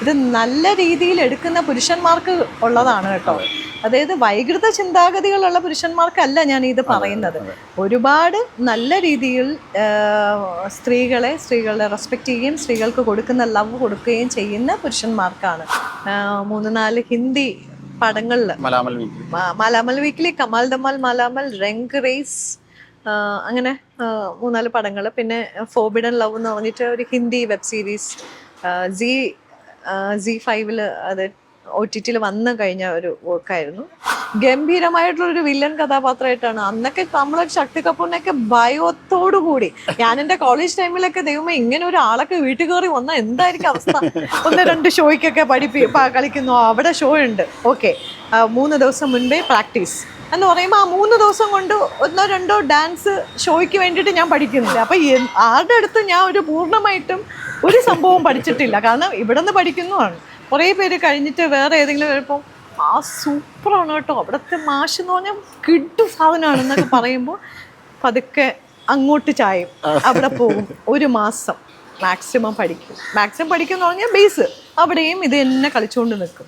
ഇത് നല്ല രീതിയിൽ എടുക്കുന്ന പുരുഷന്മാർക്ക് ഉള്ളതാണ് കേട്ടോ. അതായത് വൈകൃത ചിന്താഗതികളുള്ള പുരുഷന്മാർക്കല്ല ഞാൻ ഇത് പറയുന്നത്. ഒരുപാട് നല്ല രീതിയിൽ സ്ത്രീകളെ റെസ്പെക്റ്റ് ചെയ്യുകയും സ്ത്രീകൾക്ക് കൊടുക്കുന്ന ലവ് കൊടുക്കുകയും ചെയ്യുന്ന പുരുഷന്മാർക്കാണ്. 3-4 ഹിന്ദി പടങ്ങളിൽ മലാമൽ വീക്കിലി, കമാൽ ദമാൽ മലാമൽ, രംഗ് റേസ്, അങ്ങനെ 3-4 പടങ്ങൾ. പിന്നെ ഫോർബിഡൻ ലവ് എന്ന് പറഞ്ഞിട്ട് ഒരു ഹിന്ദി വെബ് സീരീസ് Z5 അത് OTT വന്നു കഴിഞ്ഞ ഒരു വർക്കായിരുന്നു. ഗംഭീരമായിട്ടുള്ളൊരു വില്ലൻ കഥാപാത്രമായിട്ടാണ്. അന്നൊക്കെ നമ്മളെ ശക്തി കപൂറിനെയൊക്കെ ഭയത്തോടു കൂടി ഞാൻ എൻ്റെ കോളേജ് ടൈമിലൊക്കെ ദൈവമേ ഇങ്ങനെ ഒരു ആളൊക്കെ വീട്ടിൽ കയറി വന്നാൽ എന്തായിരിക്കും അവസ്ഥ. 1-2 ഷോയ്ക്കൊക്കെ കളിക്കുന്നു, അവിടെ ഷോ ഉണ്ട്, ഓക്കെ, 3 ദിവസം മുൻപേ പ്രാക്ടീസ് എന്ന് പറയുമ്പോൾ ആ 3 ദിവസം കൊണ്ട് 1-2 ഡാൻസ് ഷോയ്ക്ക് വേണ്ടിയിട്ട് ഞാൻ പഠിക്കുന്നില്ല. അപ്പം ആരുടെ അടുത്ത് ഞാൻ ഒരു പൂർണ്ണമായിട്ടും ഒരു സംഭവം പഠിച്ചിട്ടില്ല. കാരണം ഇവിടെ നിന്ന് പഠിക്കുന്നതാണ്. കുറേ പേര് കഴിഞ്ഞിട്ട് വേറെ ഏതെങ്കിലും വരുമ്പോൾ ആ സൂപ്പറാണ് കേട്ടോ, അവിടുത്തെ മാഷ് എന്ന് പറഞ്ഞാൽ കിട്ടു സാധനമാണെന്നൊക്കെ പറയുമ്പോൾ പതുക്കെ അങ്ങോട്ട് ചായും, അവിടെ പോകും. 1 മാസം മാക്സിമം പഠിക്കും എന്ന് പറഞ്ഞാൽ ബേസ് അവിടെയും ഇത് തന്നെ കളിച്ചുകൊണ്ട് നിൽക്കും.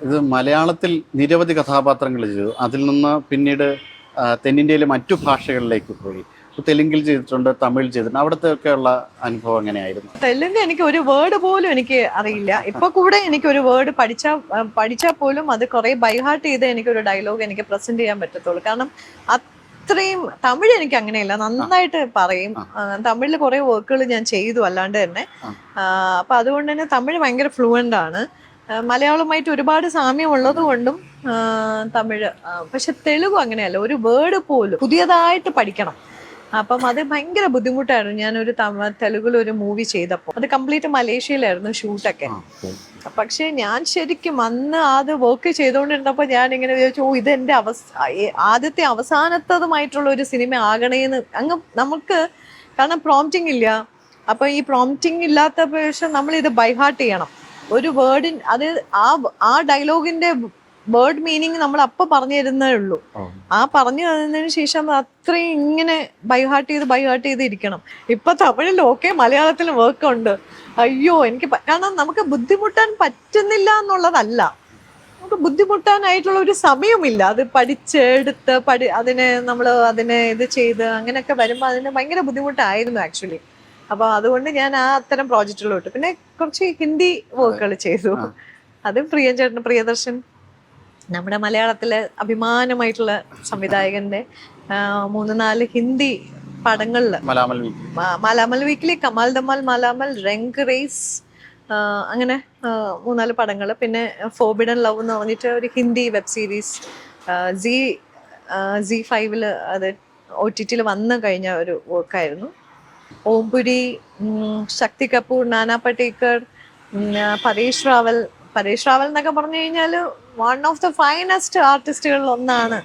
ഇത് മലയാളത്തിൽ നിരവധി കഥാപാത്രങ്ങൾ ചെയ്തു. അതിൽ നിന്ന് പിന്നീട് തെന്നിന്ത്യയിലെ മറ്റു ഭാഷകളിലേക്ക് പോയി. തെലുങ്കിൽ ചെയ്തിട്ടുണ്ട്, തമിഴ് ചെയ്തിട്ടുണ്ട്. അവിടുത്തെ ഒക്കെയുള്ള അനുഭവം എങ്ങനെയായിരുന്നു? തെലുങ്ക് എനിക്ക് ഒരു വേർഡ് പോലും എനിക്ക് അറിയില്ല. ഇപ്പൊ കൂടെ എനിക്ക് ഒരു വേർഡ് പഠിച്ചാൽ പോലും അത് കുറെ ബൈഹാർട്ട് ചെയ്ത് എനിക്കൊരു ഡയലോഗ് എനിക്ക് പ്രസന്റ് ചെയ്യാൻ പറ്റത്തുള്ളൂ. കാരണം അത്രയും തമിഴ് എനിക്ക് അങ്ങനെയല്ല, നന്നായിട്ട് പറയും. തമിഴിൽ കുറെ വർക്കുകൾ ഞാൻ ചെയ്തു അല്ലാണ്ട് തന്നെ. അപ്പൊ അതുകൊണ്ട് തന്നെ തമിഴ് ഭയങ്കര ഫ്ലുവൻ്റ് ആണ്. മലയാളവുമായിട്ട് ഒരുപാട് സാമ്യം ഉള്ളത് കൊണ്ടും തമിഴ്. പക്ഷെ തെലുഗു അങ്ങനെയല്ല, ഒരു വേർഡ് പോലും പുതിയതായിട്ട് പഠിക്കണം. അപ്പം അത് ഭയങ്കര ബുദ്ധിമുട്ടായിരുന്നു. ഞാനൊരു തെലുഗിലൊരു മൂവി ചെയ്തപ്പോൾ അത് കംപ്ലീറ്റ് മലേഷ്യയിലായിരുന്നു ഷൂട്ടൊക്കെ. പക്ഷെ ഞാൻ ശരിക്കും അന്ന് അത് വർക്ക് ചെയ്തുകൊണ്ടിരുന്നപ്പോൾ ഞാൻ ഇങ്ങനെ വിചാരിച്ചു, ഇത് എൻ്റെ ആദ്യത്തെ അവസാനത്തതുമായിട്ടുള്ള ഒരു സിനിമ ആകണേന്ന്. നമുക്ക് കാരണം പ്രോംപ്റ്റിംഗ് ഇല്ല. അപ്പൊ ഈ പ്രോംപ്റ്റിംഗ് ഇല്ലാത്ത പക്ഷം നമ്മൾ ഇത് ബൈഹാർട്ട് ചെയ്യണം. ഒരു വേർഡിൻ അത് ആ ഡയലോഗിന്റെ വേർഡ് മീനിങ് നമ്മൾ അപ്പൊ പറഞ്ഞു തരുന്നേ ഉള്ളൂ. ആ പറഞ്ഞു തന്നതിന് ശേഷം അത്രയും ഇങ്ങനെ ബൈഹാർട്ട് ചെയ്ത് ഇരിക്കണം. ഇപ്പൊ തമിഴിൽ ഓക്കെ, മലയാളത്തിൽ വർക്ക് ഉണ്ട്. അയ്യോ എനിക്ക് കാരണം നമുക്ക് ബുദ്ധിമുട്ടാൻ പറ്റുന്നില്ല എന്നുള്ളതല്ല, നമുക്ക് ബുദ്ധിമുട്ടാനായിട്ടുള്ള ഒരു സമയമില്ല. അത് പഠിച്ചെടുത്ത് അതിനെ ഇത് ചെയ്ത് അങ്ങനെയൊക്കെ വരുമ്പോൾ അതിന് ഭയങ്കര ബുദ്ധിമുട്ടായിരുന്നു ആക്ച്വലി. അപ്പൊ അതുകൊണ്ട് ഞാൻ ആ അത്തരം പ്രോജക്റ്റുകളിലോട്ട് പിന്നെ കുറച്ച് ഹിന്ദി വർക്കുകൾ ചെയ്തു. അത് പ്രിയദർശൻ നമ്മുടെ മലയാളത്തിലെ അഭിമാനമായിട്ടുള്ള സംവിധായകന്റെ 3-4 ഹിന്ദി പടങ്ങളിൽ മലാമൽ വീക്കിലി, കമാൽ ദമാൽ മലാമൽ, രംഗ് റേസ്, അങ്ങനെ 3-4 പടങ്ങൾ. പിന്നെ ഫോർബിഡൻ ലവ് എന്ന് പറഞ്ഞിട്ട് ഒരു ഹിന്ദി വെബ് സീരീസ് Z5 അത് OTT വന്നു കഴിഞ്ഞ ഒരു വർക്കായിരുന്നു. ഓംപുരി, ശക്തി കപൂർ, നാനാ പടേക്കർ, പരേഷ് റാവൽ എന്നൊക്കെ പറഞ്ഞു കഴിഞ്ഞാൽ വൺ ഓഫ് ദ ഫൈനസ്റ്റ് ആർട്ടിസ്റ്റുകളിൽ ഒന്നാണ്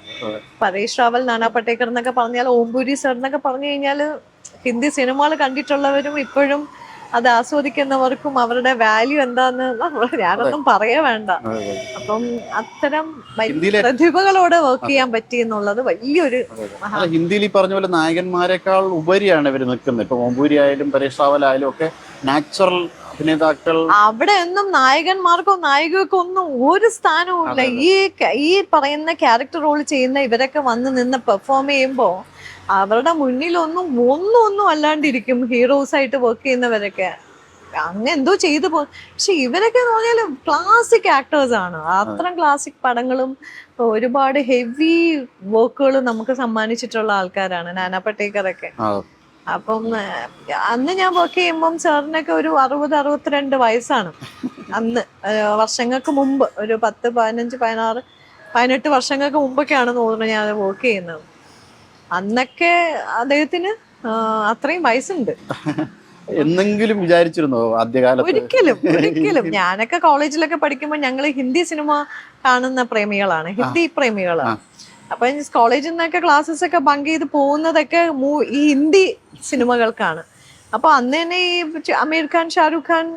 പരേഷ് റാവൽ, നാനാ പടേക്കർ എന്നൊക്കെ പറഞ്ഞാൽ. ഓംപുരി സർ എന്നൊക്കെ പറഞ്ഞു കഴിഞ്ഞാൽ ഹിന്ദി സിനിമകൾ കണ്ടിട്ടുള്ളവരും ഇപ്പോഴും അത് ആസ്വദിക്കുന്നവർക്കും അവരുടെ വാല്യൂ എന്താന്ന് ഞാനൊന്നും പറയേ വേണ്ട. അപ്പം അത്തരം പ്രതിഭകളോട് വർക്ക് ചെയ്യാൻ പറ്റി എന്നുള്ളത് വലിയൊരു. ഹിന്ദിയിൽ ഈ പറഞ്ഞ പോലെ നായകന്മാരെക്കാൾ ഉപരിയാണ് ഇവർ നിൽക്കുന്നത്. ഇപ്പൊ ഓംപുരി ആയാലും പരേഷ് റാവൽ ആയാലും ഒക്കെ നാച്ചുറൽ അഭിനേതാക്കൾ. അവിടെ ഒന്നും നായകന്മാർക്കോ നായികക്കോ ഒന്നും ഒരു സ്ഥാനവും ഇല്ല. ഈ പറയുന്ന ക്യാരക്ടർ റോൾ ചെയ്യുന്ന ഇവരൊക്കെ വന്ന് നിന്ന് പെർഫോം ചെയ്യുമ്പോ അവരുടെ മുന്നിലൊന്നും ഒന്നും അല്ലാണ്ടിരിക്കും. ഹീറോസ് ആയിട്ട് വർക്ക് ചെയ്യുന്നവരൊക്കെ അങ്ങനെ എന്തോ ചെയ്തു പോകും. പക്ഷെ ഇവരൊക്കെ എന്ന് പറഞ്ഞാൽ ക്ലാസിക് ആക്ടേഴ്സ് ആണ്. അത്തരം ക്ലാസിക് പടങ്ങളും ഒരുപാട് ഹെവി വർക്കുകളും നമുക്ക് സമ്മാനിച്ചിട്ടുള്ള ആൾക്കാരാണ് നാനാ പടേക്കറൊക്കെ. അപ്പം അന്ന് ഞാൻ വർക്ക് ചെയ്യുമ്പം സാറിനൊക്കെ ഒരു 60-62 വയസ്സാണ്. അന്ന് വർഷങ്ങൾക്ക് മുമ്പ് ഒരു 10, 15, 16, 18 വർഷങ്ങൾക്ക് മുമ്പൊക്കെയാണെന്ന് തോന്നുന്നു ഞാൻ വർക്ക് ചെയ്യുന്നത്. അന്നൊക്കെ അദ്ദേഹത്തിന് അത്രയും വയസ്സുണ്ട്. എന്തെങ്കിലും വിചാരിച്ചിരുന്നോ ആദ്യകാലത്ത്? ഒരിക്കലും. ഞാനൊക്കെ കോളേജിലൊക്കെ പഠിക്കുമ്പോൾ ഞങ്ങൾ ഹിന്ദി സിനിമ കാണുന്ന പ്രേമികളാണ്, ഹിന്ദി പ്രേമികളാണ്. അപ്പൊ കോളേജിൽ നിന്നൊക്കെ ക്ലാസ്സസ് ഒക്കെ ബങ്ക് ചെയ്ത് പോകുന്നതൊക്കെ ഈ ഹിന്ദി സിനിമകൾക്കാണ്. അപ്പൊ അന്ന് തന്നെ ഈ അമീർ ഖാൻ, ഷാരൂഖ് ഖാൻ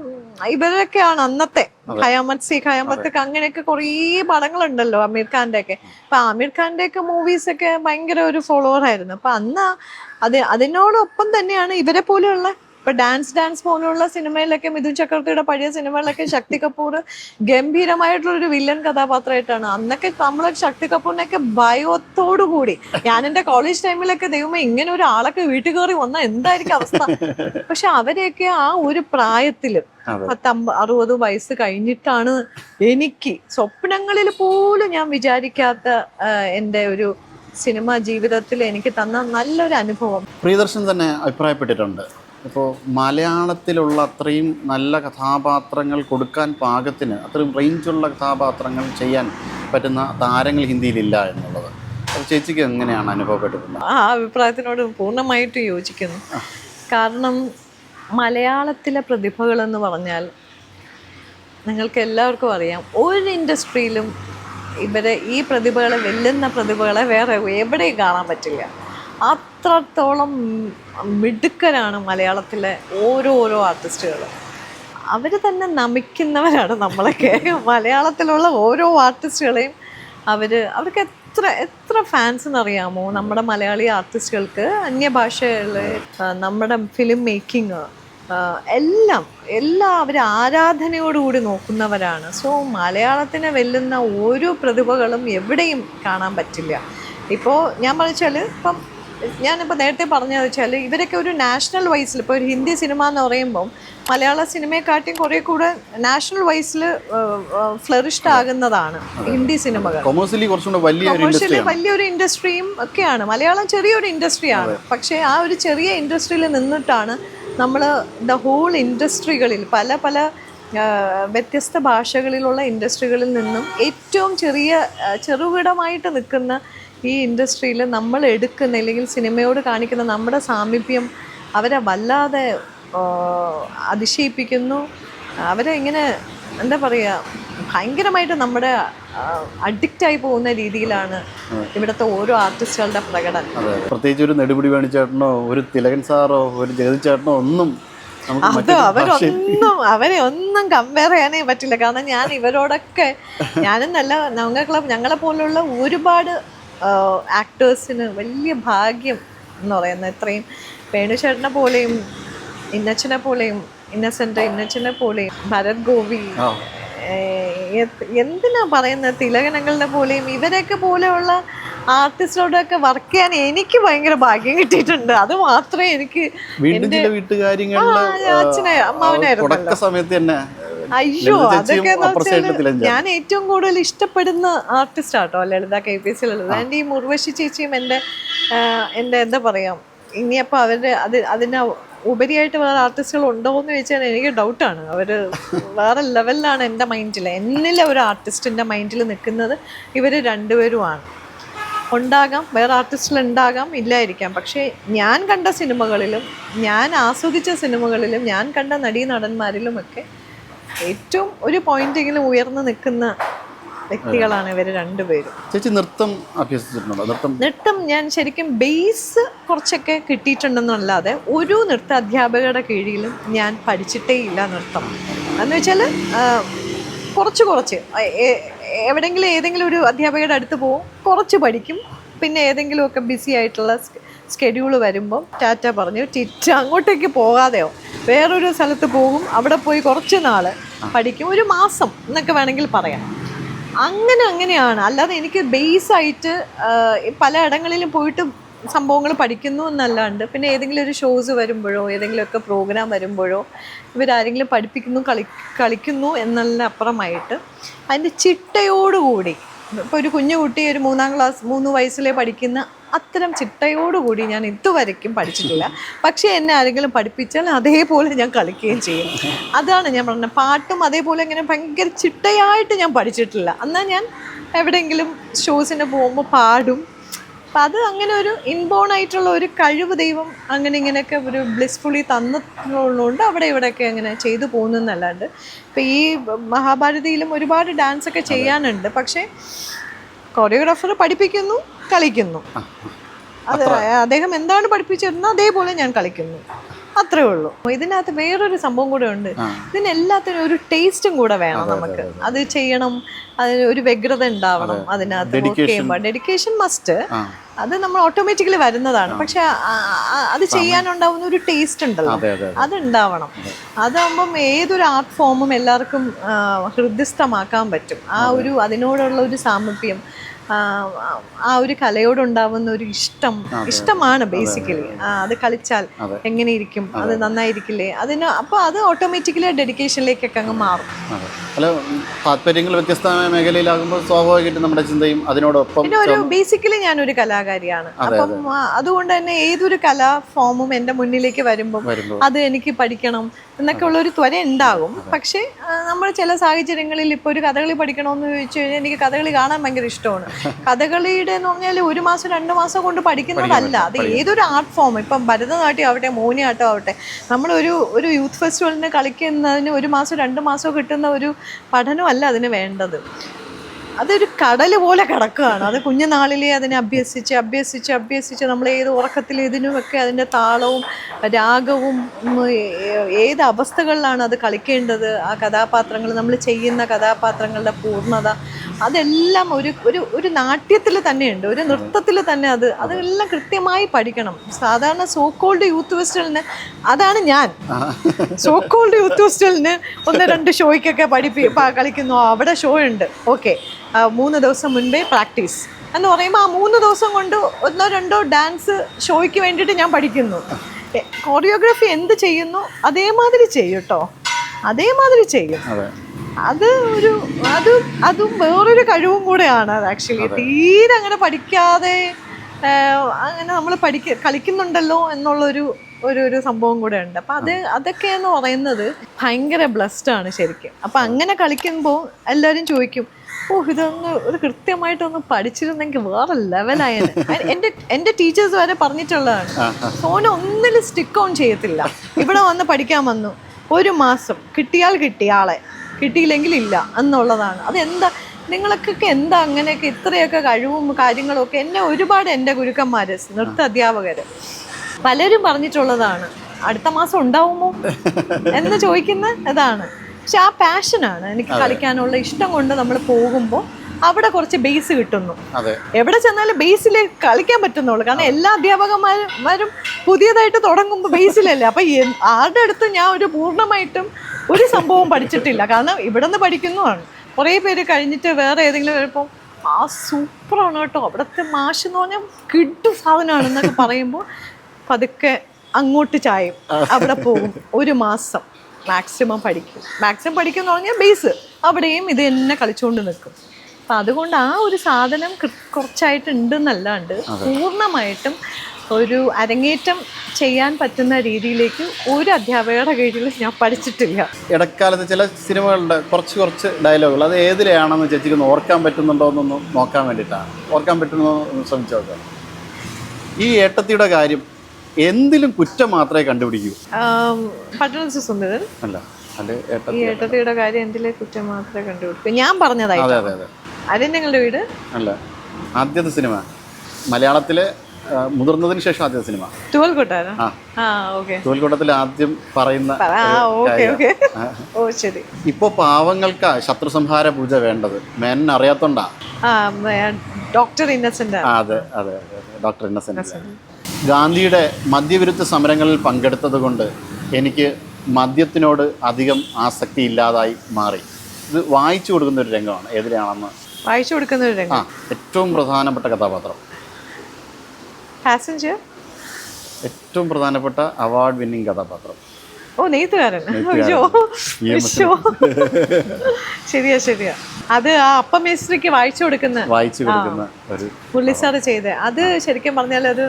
ഇവരൊക്കെയാണ് അന്നത്തെ ഖയാമത്ത് സി ഖയാമത്ത് അങ്ങനെയൊക്കെ കുറേ പടങ്ങളുണ്ടല്ലോ അമീർ ഖാന്റെ ഒക്കെ. അപ്പൊ ആമീർ ഖാന്റെ ഒക്കെ മൂവീസ് ഒക്കെ ഭയങ്കര ഒരു ഫോളോവർ ആയിരുന്നു. അപ്പൊ അന്ന് അതിനോടൊപ്പം തന്നെയാണ് ഇവരെ പോലെയുള്ള ഇപ്പൊ ഡാൻസ് പോലുള്ള സിനിമയിലൊക്കെ മിഥുൻ ചക്രവർത്തിയുടെ പഴയ സിനിമകളിലൊക്കെ ശക്തി കപൂർ ഗംഭീരമായിട്ടുള്ള ഒരു വില്ലൻ കഥാപാത്രമായിട്ടാണ്. അന്നൊക്കെ നമ്മളെ ശക്തി കപൂറിനൊക്കെ ഭയത്തോടു കൂടി, ഞാൻ എന്റെ കോളേജ് ടൈമിലൊക്കെ ദൈവമേ ഇങ്ങനെ ഒരു ആളൊക്കെ വീട്ടിൽ കയറി വന്നാൽ എന്തായിരിക്കും അവസ്ഥ. പക്ഷെ അവരെയൊക്കെ ആ ഒരു പ്രായത്തില് 50-60 വയസ്സ് കഴിഞ്ഞിട്ടാണ് എനിക്ക് സ്വപ്നങ്ങളിൽ പോലും ഞാൻ വിചാരിക്കാത്ത എൻ്റെ ഒരു സിനിമ ജീവിതത്തിൽ എനിക്ക് തന്ന നല്ലൊരു അനുഭവം. പ്രിയദർശൻ തന്നെ അഭിപ്രായപ്പെട്ടിട്ടുണ്ട്, ഇപ്പോൾ മലയാളത്തിലുള്ള അത്രയും നല്ല കഥാപാത്രങ്ങൾ കൊടുക്കാൻ പാകത്തിന് അത്രയും റേഞ്ചുള്ള കഥാപാത്രങ്ങൾ ചെയ്യാൻ പറ്റുന്ന താരങ്ങൾ ഹിന്ദിയിലില്ല എന്നുള്ളത്. അത് ചേച്ചിക്ക് എങ്ങനെയാണ് അനുഭവപ്പെട്ടിട്ടുള്ളത്? ആ അഭിപ്രായത്തിനോട് പൂർണ്ണമായിട്ട് യോജിക്കുന്നു. കാരണം മലയാളത്തിലെ പ്രതിഭകളെന്ന് പറഞ്ഞാൽ നിങ്ങൾക്ക് എല്ലാവർക്കും അറിയാം, ഒരു ഇൻഡസ്ട്രിയിലും ഈ പ്രതിഭകളെ വെല്ലുന്ന പ്രതിഭകളെ വേറെ എവിടെയും കാണാൻ പറ്റില്ല. അത്രത്തോളം മിടുക്കരാണ് മലയാളത്തിലെ ഓരോ ആർട്ടിസ്റ്റുകൾ. അവർ തന്നെ നമിക്കുന്നവരാണ് നമ്മളൊക്കെ. മലയാളത്തിലുള്ള ഓരോ ആർട്ടിസ്റ്റുകളെയും അവർക്ക് എത്ര ഫാൻസ് എന്നറിയാമോ നമ്മുടെ മലയാളി ആർട്ടിസ്റ്റുകൾക്ക്. അന്യഭാഷകളിൽ നമ്മുടെ ഫിലിം മേക്കിംഗ് എല്ലാം അവർ ആരാധനയോടുകൂടി നോക്കുന്നവരാണ്. സോ മലയാളത്തിനെ വെല്ലുന്ന ഓരോ പ്രതിഭകളും എവിടെയും കാണാൻ പറ്റില്ല. ഇപ്പോൾ ഞാൻ പറഞ്ഞാൽ ഞാനിപ്പോൾ നേരത്തെ പറഞ്ഞതെന്ന് വെച്ചാൽ ഇവരൊക്കെ ഒരു നാഷണൽ വൈസിൽ, ഇപ്പോൾ ഒരു ഹിന്ദി സിനിമ എന്ന് പറയുമ്പം മലയാള സിനിമയെക്കാട്ടിയും കുറേ കൂടെ നാഷണൽ വൈസിൽ ഫ്ലറിഷ്ഡ് ആകുന്നതാണ് ഹിന്ദി സിനിമകൾ. കൊമേഴ്സ്യലി വലിയൊരു ഇൻഡസ്ട്രിയും ഒക്കെയാണ്. മലയാളം ചെറിയൊരു ഇൻഡസ്ട്രിയാണ്. പക്ഷേ ആ ഒരു ചെറിയ ഇൻഡസ്ട്രിയിൽ നിന്നിട്ടാണ് നമ്മൾ ദ ഹോൾ ഇൻഡസ്ട്രികളിൽ പല വ്യത്യസ്ത ഭാഷകളിലുള്ള ഇൻഡസ്ട്രികളിൽ നിന്നും ഏറ്റവും ചെറുകിടമായിട്ട് നിൽക്കുന്ന ഈ ഇൻഡസ്ട്രിയിൽ നമ്മൾ എടുക്കുന്ന അല്ലെങ്കിൽ സിനിമയോട് കാണിക്കുന്ന നമ്മുടെ സാമീപ്യം അവരെ വല്ലാതെ അതിശയിപ്പിക്കുന്നു. അവരെ ഇങ്ങനെ എന്താ പറയുക, ഭയങ്കരമായിട്ട് നമ്മുടെ അഡിക്റ്റായി പോകുന്ന രീതിയിലാണ് ഇവിടുത്തെ ഓരോ ആർട്ടിസ്റ്റുകളുടെ പ്രകടനം. പ്രത്യേകിച്ച് ഒരു നെടുമുടി വേണുചേട്ടനോ ഒരു തിലകൻ സാറോ ഒരു ജഗതി ചേട്ടനോ ഒന്നും അവരെ ഒന്നും കമ്പയർ ചെയ്യാനേ പറ്റില്ല. കാരണം ഞാൻ ഇവരോടൊക്കെ ഞാനെന്നല്ല, ഞങ്ങളെ പോലുള്ള ഒരുപാട് ആക്ടേഴ്സിന് വലിയ ഭാഗ്യം എന്ന് പറയുന്നത് ഇത്രയും വേണുചേട്ടനെ പോലെയും ഇന്നച്ചനെ പോലെയും ഇന്നച്ചനെ പോലെയും ഭരത് ഗോപി, എന്തിനാ പറയുന്നത്, തിലകനങ്ങളുടെ പോലെയും ഇവരൊക്കെ പോലെയുള്ള ആർട്ടിസ്റ്റോടൊക്കെ വർക്ക് ചെയ്യാൻ എനിക്ക് ഭയങ്കര ഭാഗ്യം കിട്ടിയിട്ടുണ്ട്. അത് മാത്രമേ എനിക്ക് അച്ഛനെ അമ്മാവനായിരുന്നു. അയ്യോ, അതൊക്കെ ഞാൻ ഏറ്റവും കൂടുതൽ ഇഷ്ടപ്പെടുന്ന ആർട്ടിസ്റ്റ് ആട്ടോ ലളിത KPS ലളിത. എൻ്റെ ഈ മുർവശി ചേച്ചിയും എൻ്റെ എന്താ പറയാ, ഇനിയപ്പോൾ അതിന് ഉപരിയായിട്ട് വേറെ ആർട്ടിസ്റ്റുകൾ ഉണ്ടോ എന്ന് ചോദിച്ചാൽ എനിക്ക് ഡൗട്ടാണ്. അവർ വേറെ ലെവലിലാണ് എൻ്റെ മൈൻഡിൽ. എന്നിലെ ഒരു ആർട്ടിസ്റ്റിൻ്റെ മൈൻഡിൽ നിൽക്കുന്നത് ഇവർ രണ്ടുപേരുമാണ്. ഉണ്ടാകാം, വേറെ ആർട്ടിസ്റ്റിൽ ഉണ്ടാകാം, ഇല്ലായിരിക്കാം. പക്ഷേ ഞാൻ കണ്ട സിനിമകളിലും ഞാൻ ആസ്വദിച്ച സിനിമകളിലും ഞാൻ കണ്ട നടീനടന്മാരിലുമൊക്കെ ഏറ്റവും ഒരു പോയിന്റെങ്കിലും ഉയർന്നു നിൽക്കുന്ന വ്യക്തികളാണ് ഇവർ രണ്ടുപേരും. ചേച്ചി നൃത്തം അഭ്യസിച്ചിട്ടുണ്ടോ? നൃത്തം ഞാൻ ശരിക്കും ബേസ് കുറച്ചൊക്കെ കിട്ടിയിട്ടുണ്ടെന്നല്ലാതെ ഒരു നൃത്ത അധ്യാപകരുടെ കീഴിലും ഞാൻ പഠിച്ചിട്ടേ ഇല്ല നൃത്തം. എന്ന് വെച്ചാൽ കുറച്ച് എവിടെയെങ്കിലും ഏതെങ്കിലും ഒരു അധ്യാപകരുടെ അടുത്ത് പോകും, കുറച്ച് പഠിക്കും, പിന്നെ ഏതെങ്കിലുമൊക്കെ ബിസി ആയിട്ടുള്ള സ്കെഡ്യൂൾ വരുമ്പം ടാറ്റ പറഞ്ഞു അങ്ങോട്ടേക്ക് പോകാതെയോ വേറൊരു സ്ഥലത്ത് പോകും, അവിടെ പോയി കുറച്ച് നാൾ പഠിക്കും, 1 മാസം എന്നൊക്കെ വേണമെങ്കിൽ പറയാം. അങ്ങനെയാണ്. അല്ലാതെ എനിക്ക് ബേസായിട്ട് പല ഇടങ്ങളിലും പോയിട്ട് സംഭവങ്ങൾ പഠിക്കുന്നു എന്നല്ലാണ്ട് പിന്നെ ഏതെങ്കിലും ഒരു ഷോസ് വരുമ്പോഴോ ഏതെങ്കിലുമൊക്കെ പ്രോഗ്രാം വരുമ്പോഴോ ഇവരാരെങ്കിലും പഠിപ്പിക്കുന്നു കളിക്കുന്നു എന്നതിന് അപ്പുറമായിട്ട് അതിൻ്റെ ചിട്ടയോടുകൂടി, ഇപ്പോൾ ഒരു കുഞ്ഞു കുട്ടി ഒരു 3 വയസ്സിലെ പഠിക്കുന്ന അത്തരം ചിട്ടയോടുകൂടി ഞാൻ ഇതുവരയ്ക്കും പഠിച്ചിട്ടില്ല. പക്ഷേ എന്നെ ആരെങ്കിലും പഠിപ്പിച്ചാൽ അതേപോലെ ഞാൻ കളിക്കുകയും ചെയ്യും. അതാണ് ഞാൻ പറഞ്ഞത്. പാട്ടും അതേപോലെ ഇങ്ങനെ ഭയങ്കര ചിട്ടയായിട്ട് ഞാൻ പഠിച്ചിട്ടില്ല. എന്നാൽ ഞാൻ എവിടെയെങ്കിലും ഷോസിന് പോകുമ്പോൾ പാടും. അപ്പം അത് അങ്ങനെ ഒരു ഇൻബോൺ ആയിട്ടുള്ള ഒരു കഴിവ് ദൈവം അങ്ങനെ ഇങ്ങനെയൊക്കെ ഒരു ബ്ലിസ്ഫുള്ളി തന്നിട്ടുള്ളതുകൊണ്ട് അവിടെ ഇവിടെയൊക്കെ അങ്ങനെ ചെയ്തു പോകുന്നതല്ലാണ്ട്. ഇപ്പം ഈ മഹാഭാരതിയിലും ഒരുപാട് ഡാൻസൊക്കെ ചെയ്യാനുണ്ട്. പക്ഷേ കൊറിയോഗ്രാഫർ പഠിപ്പിക്കുന്നു, കളിക്കുന്നു. അത് അദ്ദേഹം എന്താണ് പഠിപ്പിച്ചിരുന്നത് അതേപോലെ ഞാൻ കളിക്കുന്നു. അത്രേ ഉള്ളൂ. ഇതിനകത്ത് വേറൊരു സംഭവം കൂടെ ഉണ്ട്. ഇതിനെല്ലാത്തിനും ഒരു ടേസ്റ്റും കൂടെ വേണം നമുക്ക്. അത് ചെയ്യണം, അതിന് ഒരു വ്യഗ്രത ഉണ്ടാവണം. അതിനകത്ത് വർക്ക് ചെയ്യുമ്പോൾ ഡെഡിക്കേഷൻ മസ്റ്റ്. അത് നമ്മൾ ഓട്ടോമാറ്റിക്കലി വരുന്നതാണ്. പക്ഷെ അത് ചെയ്യാനുണ്ടാവുന്ന ഒരു ടേസ്റ്റ് ഉണ്ടല്ലോ, അത് ഉണ്ടാവണം. അതാകുമ്പം ഏതൊരു ആർട്ട് ഫോമും എല്ലാവർക്കും ഹൃദയസ്ഥമാക്കാൻ പറ്റും. അതിനോടുള്ള ഒരു സാമീപ്യം, ആ ഒരു കലയോടുണ്ടാവുന്ന ഒരു ഇഷ്ടമാണ് ബേസിക്കലി. അത് കളിച്ചാൽ എങ്ങനെയിരിക്കും, അത് നന്നായിരിക്കില്ലേ, അപ്പൊ അത് ഓട്ടോമാറ്റിക്കലി ഡെഡിക്കേഷനിലേക്കൊക്കെ അങ്ങ് മാറും. അല്ല, താല്പര്യങ്ങൾ വ്യത്യസ്തമായ മേഖലയിലാകുമ്പോൾ സ്വാഭാവികമായിട്ടും നമ്മുടെ ചിന്തയും അതിനോടൊപ്പം. പിന്നെ ബേസിക്കലി ഞാനൊരു കലാകാരിയാണ്. അപ്പം അതുകൊണ്ട് തന്നെ ഏതൊരു കലാ ഫോമും എൻ്റെ മുന്നിലേക്ക് വരുമ്പോൾ അത് എനിക്ക് പഠിക്കണം എന്നൊക്കെ ഉള്ളൊരു ത്വര ഉണ്ടാകും. പക്ഷേ നമ്മൾ ചില സാഹചര്യങ്ങളിൽ ഇപ്പോൾ ഒരു കഥകളി പഠിക്കണമെന്ന് ചോദിച്ചു കഴിഞ്ഞാൽ എനിക്ക് കഥകളി കാണാൻ ഭയങ്കര ഇഷ്ടമാണ്. കഥകളിയുടെ എന്ന് പറഞ്ഞാൽ 1 മാസം 2 മാസം കൊണ്ട് പഠിക്കുന്നതല്ല. അത് ഏതൊരു ആർട്ട് ഫോം, ഇപ്പം ഭരതനാട്യം ആവട്ടെ, മോഹിനിയാട്ടം ആവട്ടെ, നമ്മളൊരു യൂത്ത് ഫെസ്റ്റിവലിന് കളിക്കുന്നതിന് 1 മാസം 2 മാസം കിട്ടുന്ന ഒരു പഠനമല്ല അതിന് വേണ്ടത്. അതൊരു കടൽ പോലെ കിടക്കുകയാണ്. അത് കുഞ്ഞുനാളിലേ അതിനെ അഭ്യസിച്ച് നമ്മൾ ഏത് ഉറക്കത്തിൽ ഇതിനുമൊക്കെ അതിൻ്റെ താളവും രാഗവും ഏത് അവസ്ഥകളിലാണ് അത് കളിക്കേണ്ടത്, ആ കഥാപാത്രങ്ങൾ, നമ്മൾ ചെയ്യുന്ന കഥാപാത്രങ്ങളുടെ പൂർണ്ണത, അതെല്ലാം ഒരു നാട്യത്തിൽ തന്നെയുണ്ട്, ഒരു നൃത്തത്തിൽ തന്നെ. അതെല്ലാം കൃത്യമായി പഠിക്കണം. സാധാരണ സോക്കോൾഡ് യൂത്ത് ഫെസ്റ്റിവലിന്, അതാണ് ഞാൻ, സോക്കോൾഡ് യൂത്ത് ഫെസ്റ്റിവലിന് 1-2 ഷോയ്ക്കൊക്കെ കളിക്കുന്നു. അവിടെ ഷോ ഉണ്ട്, ഓക്കെ, 3 ദിവസം മുൻപേ പ്രാക്ടീസ് എന്ന് പറയുമ്പോൾ ആ 3 ദിവസം കൊണ്ട് 1-2 ഡാൻസ് ഷോയ്ക്ക് വേണ്ടിയിട്ട് ഞാൻ പഠിക്കുന്നു. കോറിയോഗ്രാഫി എന്ത് ചെയ്യുന്നു അതേമാതിരി ചെയ്യും കേട്ടോ, അതേമാതിരി ചെയ്യും. അതും വേറൊരു കഴിവും കൂടെയാണ്. അത് ആക്ച്വലി തീരെ അങ്ങനെ പഠിക്കാതെ അങ്ങനെ നമ്മൾ കളിക്കുന്നുണ്ടല്ലോ എന്നുള്ളൊരു സംഭവം കൂടെ ഉണ്ട്. അപ്പം അതൊക്കെയെന്ന് പറയുന്നത് ഭയങ്കര ബ്ലെസ്ഡ് ആണ് ശരിക്കും. അപ്പം അങ്ങനെ കളിക്കുമ്പോൾ എല്ലാവരും ചോദിക്കും, ഇതൊന്ന് ഒരു കൃത്യമായിട്ടൊന്ന് പഠിച്ചിരുന്നെങ്കിൽ വേറെ ലെവലായാണ്. എൻ്റെ ടീച്ചേഴ്സ് വരെ പറഞ്ഞിട്ടുള്ളതാണ്, സോന ഒന്നിലും സ്റ്റിക്ക് ഓൺ ചെയ്യത്തില്ല. ഇവിടെ വന്ന് പഠിക്കാൻ വന്നു 1 മാസം കിട്ടിയാൽ കിട്ടിയാളെ, കിട്ടിയില്ലെങ്കിൽ ഇല്ല എന്നുള്ളതാണ്. അതെന്താ നിങ്ങൾക്കൊക്കെ എന്താ അങ്ങനെയൊക്കെ ഇത്രയൊക്കെ കഴിവും കാര്യങ്ങളും ഒക്കെ. ഒരുപാട് എൻ്റെ ഗുരുക്കന്മാര്, നൃത്ത അധ്യാപകര് പലരും പറഞ്ഞിട്ടുള്ളതാണ്, അടുത്ത മാസം ഉണ്ടാവുമോ എന്ന് ചോദിക്കുന്ന ഇതാണ്. പക്ഷെ ആ പാഷനാണ് എനിക്ക്, കളിക്കാനുള്ള ഇഷ്ടം കൊണ്ട് നമ്മൾ പോകുമ്പോൾ അവിടെ കുറച്ച് ബേസ് കിട്ടുന്നു. എവിടെ ചെന്നാലും ബേസിൽ കളിക്കാൻ പറ്റുന്നുള്ളൂ. കാരണം എല്ലാ അധ്യാപകന്മാരും പുതിയതായിട്ട് തുടങ്ങുമ്പോൾ ബേസിലല്ലേ. അപ്പൊ ആരുടെ അടുത്ത് ഞാൻ പൂർണ്ണമായിട്ടും ഒരു സംഭവം പഠിച്ചിട്ടില്ല. കാരണം ഇവിടെ നിന്ന് പഠിക്കുന്നതാണ്. കുറേ പേര് കഴിഞ്ഞിട്ട് വേറെ ഏതെങ്കിലും വരുമ്പോൾ സൂപ്പറാണ് കേട്ടോ, അവിടുത്തെ മാഷ് എന്ന് പറഞ്ഞാൽ കിട്ടു സാധനമാണ് എന്നൊക്കെ പറയുമ്പോൾ പതുക്കെ അങ്ങോട്ട് ചായും, അവിടെ പോകും. 1 മാസം മാക്സിമം പഠിക്കും എന്ന് പറഞ്ഞാൽ ബേസ് അവിടെയും ഇത് തന്നെ കളിച്ചുകൊണ്ട് നിൽക്കും. അപ്പം അതുകൊണ്ട് ആ ഒരു സാധനം കുറച്ചായിട്ട് ഉണ്ടെന്നല്ലാണ്ട് പൂർണ്ണമായിട്ടും ഒരു അരങ്ങേറ്റം ചെയ്യാൻ പറ്റുന്ന രീതിയിലേക്ക് ഒരു അധ്യാപകരുടെ കീഴിൽ ഞാൻ പഠിച്ചിട്ടില്ല. ഇടക്കാലത്ത് ചില സിനിമകളുടെ കുറച്ച് ഡയലോഗുകൾ, അത് ഏതിലാണെന്ന് ചേച്ചിക്ക് ഓർക്കാൻ പറ്റുന്നുണ്ടോ എന്നൊന്ന് നോക്കാൻ വേണ്ടിയിട്ടാണ്. ഓർക്കാൻ പറ്റുന്നോ എന്ന് ശ്രമിച്ചു നോക്കാം. ഈ ഏട്ടത്തിയുടെ കാര്യം എന്തിലും കുറ്റം മാത്രമേ കണ്ടുപിടിക്കൂ? പട്ടണത്തിൽ സുന്ദരൻ അല്ല, ഈ ഏട്ടത്തിയുടെ കാര്യം എന്തിലെ കുറ്റം മാത്രമേ കണ്ടുപിടിക്കൂ? ഞാൻ പറഞ്ഞതായി അരണ്യങ്ങളുടെ വീട് അല്ല, ആദ്യത്തെ സിനിമ മലയാളത്തിലെ മുതിർന്നതിന് ശേഷം ആദ്യത്തെ സിനിമ തോൽക്കോട്ടത്തിൽ ആദ്യം പറയുന്ന. ഇപ്പൊ പാവങ്ങൾക്ക് ശത്രുസംഹാര പൂജ വേണ്ടത് മേനൻ അറിയാത്തോണ്ടാ. ഡോക്ടർ ഇന്നസെന്റ്. അതെ, ഡോക്ടർ ഇന്നസെന്റ്. ഗാന്ധിയുടെ മദ്യവിരുദ്ധ സമരങ്ങളിൽ പങ്കെടുത്തത് കൊണ്ട് എനിക്ക് മദ്യത്തിനോട് അധികം ആസക്തി ഇല്ലാതായി മാറി. ഇത് വായിച്ചു കൊടുക്കുന്ന ഒരു രംഗമാണ്. ഏതിലാണെന്ന് വായിച്ചു കൊടുക്കുന്ന ഒരു രംഗം. ഏറ്റവും പ്രധാനപ്പെട്ട കഥാപാത്രം പാസഞ്ചർ. ഏറ്റവും പ്രധാനപ്പെട്ട അവാർഡ് വിന്നിംഗ് കഥാപാത്രം. നെയ്ത്തുകാരൻ. ശരിയാ. അത് ആ അപ്പമേസ്ത്രിക്ക് വായിച്ചു കൊടുക്കുന്ന ഒരു മുരളി ചെയ്ത്. അത് ശരിക്കും പറഞ്ഞാൽ അത്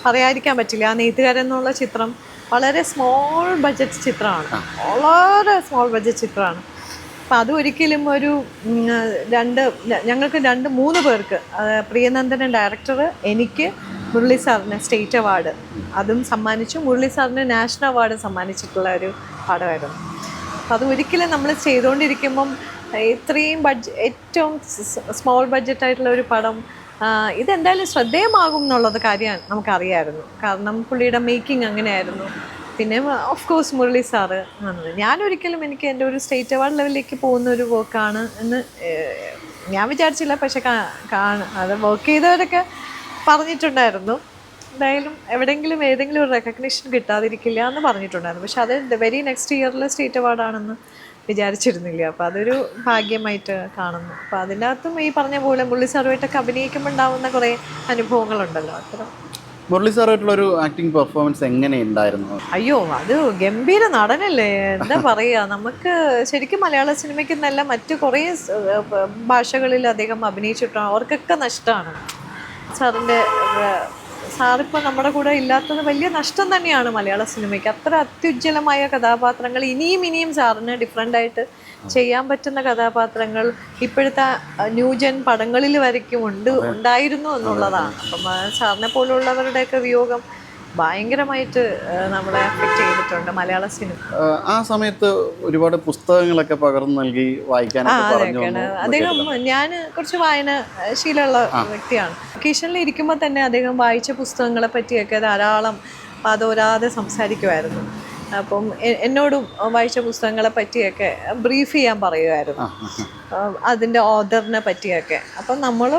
പറയാതിരിക്കാൻ പറ്റില്ല. ആ നെയ്ത്തുകാരൻ എന്നുള്ള ചിത്രം വളരെ സ്മോൾ ബഡ്ജറ്റ് ചിത്രമാണ്. അപ്പം അത് ഒരിക്കലും ഞങ്ങൾക്ക് 2-3 പേർക്ക്, പ്രിയനന്ദനൻ ഡയറക്ടർ, എനിക്ക്, മുരളി സാറിന് സ്റ്റേറ്റ് അവാർഡ് അതും സമ്മാനിച്ചു. മുരളി സാറിന് നാഷണൽ അവാർഡ് സമ്മാനിച്ചിട്ടുള്ള ഒരു പടമായിരുന്നു. അപ്പം അത് ഒരിക്കലും നമ്മൾ ചെയ്തുകൊണ്ടിരിക്കുമ്പം ഇത്രയും ഏറ്റവും സ്മോൾ ബഡ്ജറ്റായിട്ടുള്ള ഒരു പടം ഇതെന്തായാലും ശ്രദ്ധേയമാകും എന്നുള്ളത് കാര്യം നമുക്കറിയാമായിരുന്നു. കാരണം പുള്ളിയുടെ മേക്കിംഗ് അങ്ങനെയായിരുന്നു. പിന്നെ ഓഫ് കോഴ്സ് മുരളി സാറ് വന്നത്. ഞാനൊരിക്കലും എനിക്ക് എൻ്റെ ഒരു സ്റ്റേറ്റ് അവാർഡ് ലെവലിലേക്ക് പോകുന്ന ഒരു വർക്കാണ് എന്ന് ഞാൻ വിചാരിച്ചില്ല. പക്ഷെ അത് വർക്ക് ചെയ്തവരൊക്കെ പറഞ്ഞിട്ടുണ്ടായിരുന്നു, എന്തായാലും എവിടെയെങ്കിലും ഏതെങ്കിലും ഒരു റെക്കഗ്നിഷൻ കിട്ടാതിരിക്കില്ല എന്ന് പറഞ്ഞിട്ടുണ്ടായിരുന്നു. പക്ഷെ അത് വെരി നെക്സ്റ്റ് ഇയറിൽ സ്റ്റേറ്റ് അവാർഡാണെന്ന് വിചാരിച്ചിരുന്നില്ല. അപ്പോൾ അതൊരു ഭാഗ്യമായിട്ട് കാണുന്നു. അപ്പോൾ അതിനകത്തും ഈ പറഞ്ഞ പോലെ മുരളി സാറുമായിട്ടൊക്കെ അഭിനയിക്കുമ്പോൾ ഉണ്ടാവുന്ന കുറേ അനുഭവങ്ങളുണ്ടല്ലോ, അത്തരം. മുരളി സാറായിട്ടുള്ളൊരു ആക്ടിങ് പെർഫോമൻസ് എങ്ങനെയുണ്ടായിരുന്നു? അയ്യോ, അത് ഗംഭീര നടനല്ലേ, എന്താ പറയുക. നമുക്ക് ശരിക്കും മലയാള സിനിമയ്ക്ക് എന്നല്ല മറ്റു കുറേ ഭാഷകളിൽ അദ്ദേഹം അഭിനയിച്ചിട്ടുണ്ട്. അവർക്കൊക്കെ നഷ്ടമാണ് സാറിൻ്റെ. സാറിപ്പോൾ നമ്മുടെ കൂടെ ഇല്ലാത്തത് വലിയ നഷ്ടം തന്നെയാണ് മലയാള സിനിമയ്ക്ക്. അത്ര അത്യുജ്വലമായ കഥാപാത്രങ്ങൾ ഇനിയും സാറിന് ഡിഫറെൻ്റായിട്ട് ചെയ്യാൻ പറ്റുന്ന കഥാപാത്രങ്ങൾ ഇപ്പോഴത്തെ ന്യൂജൻ പടങ്ങളിൽ വരയ്ക്കും ഉണ്ടായിരുന്നു എന്നുള്ളതാണ്. അപ്പം സാറിനെ പോലുള്ളവരുടെയൊക്കെ വിയോഗം ഭയങ്കരമായിട്ട് നമ്മളെ അഫക്റ്റ് ചെയ്തിട്ടുണ്ട് മലയാള സിനിമ. ആ സമയത്ത് ഒരുപാട് പുസ്തകങ്ങളൊക്കെ പകർന്നു നൽകി വായിക്കാനൊക്കെ പറഞ്ഞു. അദ്ദേഹം, ഞാൻ കുറച്ച് വായന ശീലമുള്ള വ്യക്തിയാണ്. വെക്കേഷനിൽ ഇരിക്കുമ്പോൾ തന്നെ അദ്ദേഹം വായിച്ച പുസ്തകങ്ങളെ പറ്റിയൊക്കെ ധാരാളം പാതോരാതെ സംസാരിക്കുമായിരുന്നു. അപ്പം എന്നോടും വായിച്ച പുസ്തകങ്ങളെ പറ്റിയൊക്കെ ബ്രീഫ് ചെയ്യാൻ പറയുമായിരുന്നു, അതിൻ്റെ ഓഥറിനെ പറ്റിയൊക്കെ. അപ്പം നമ്മൾ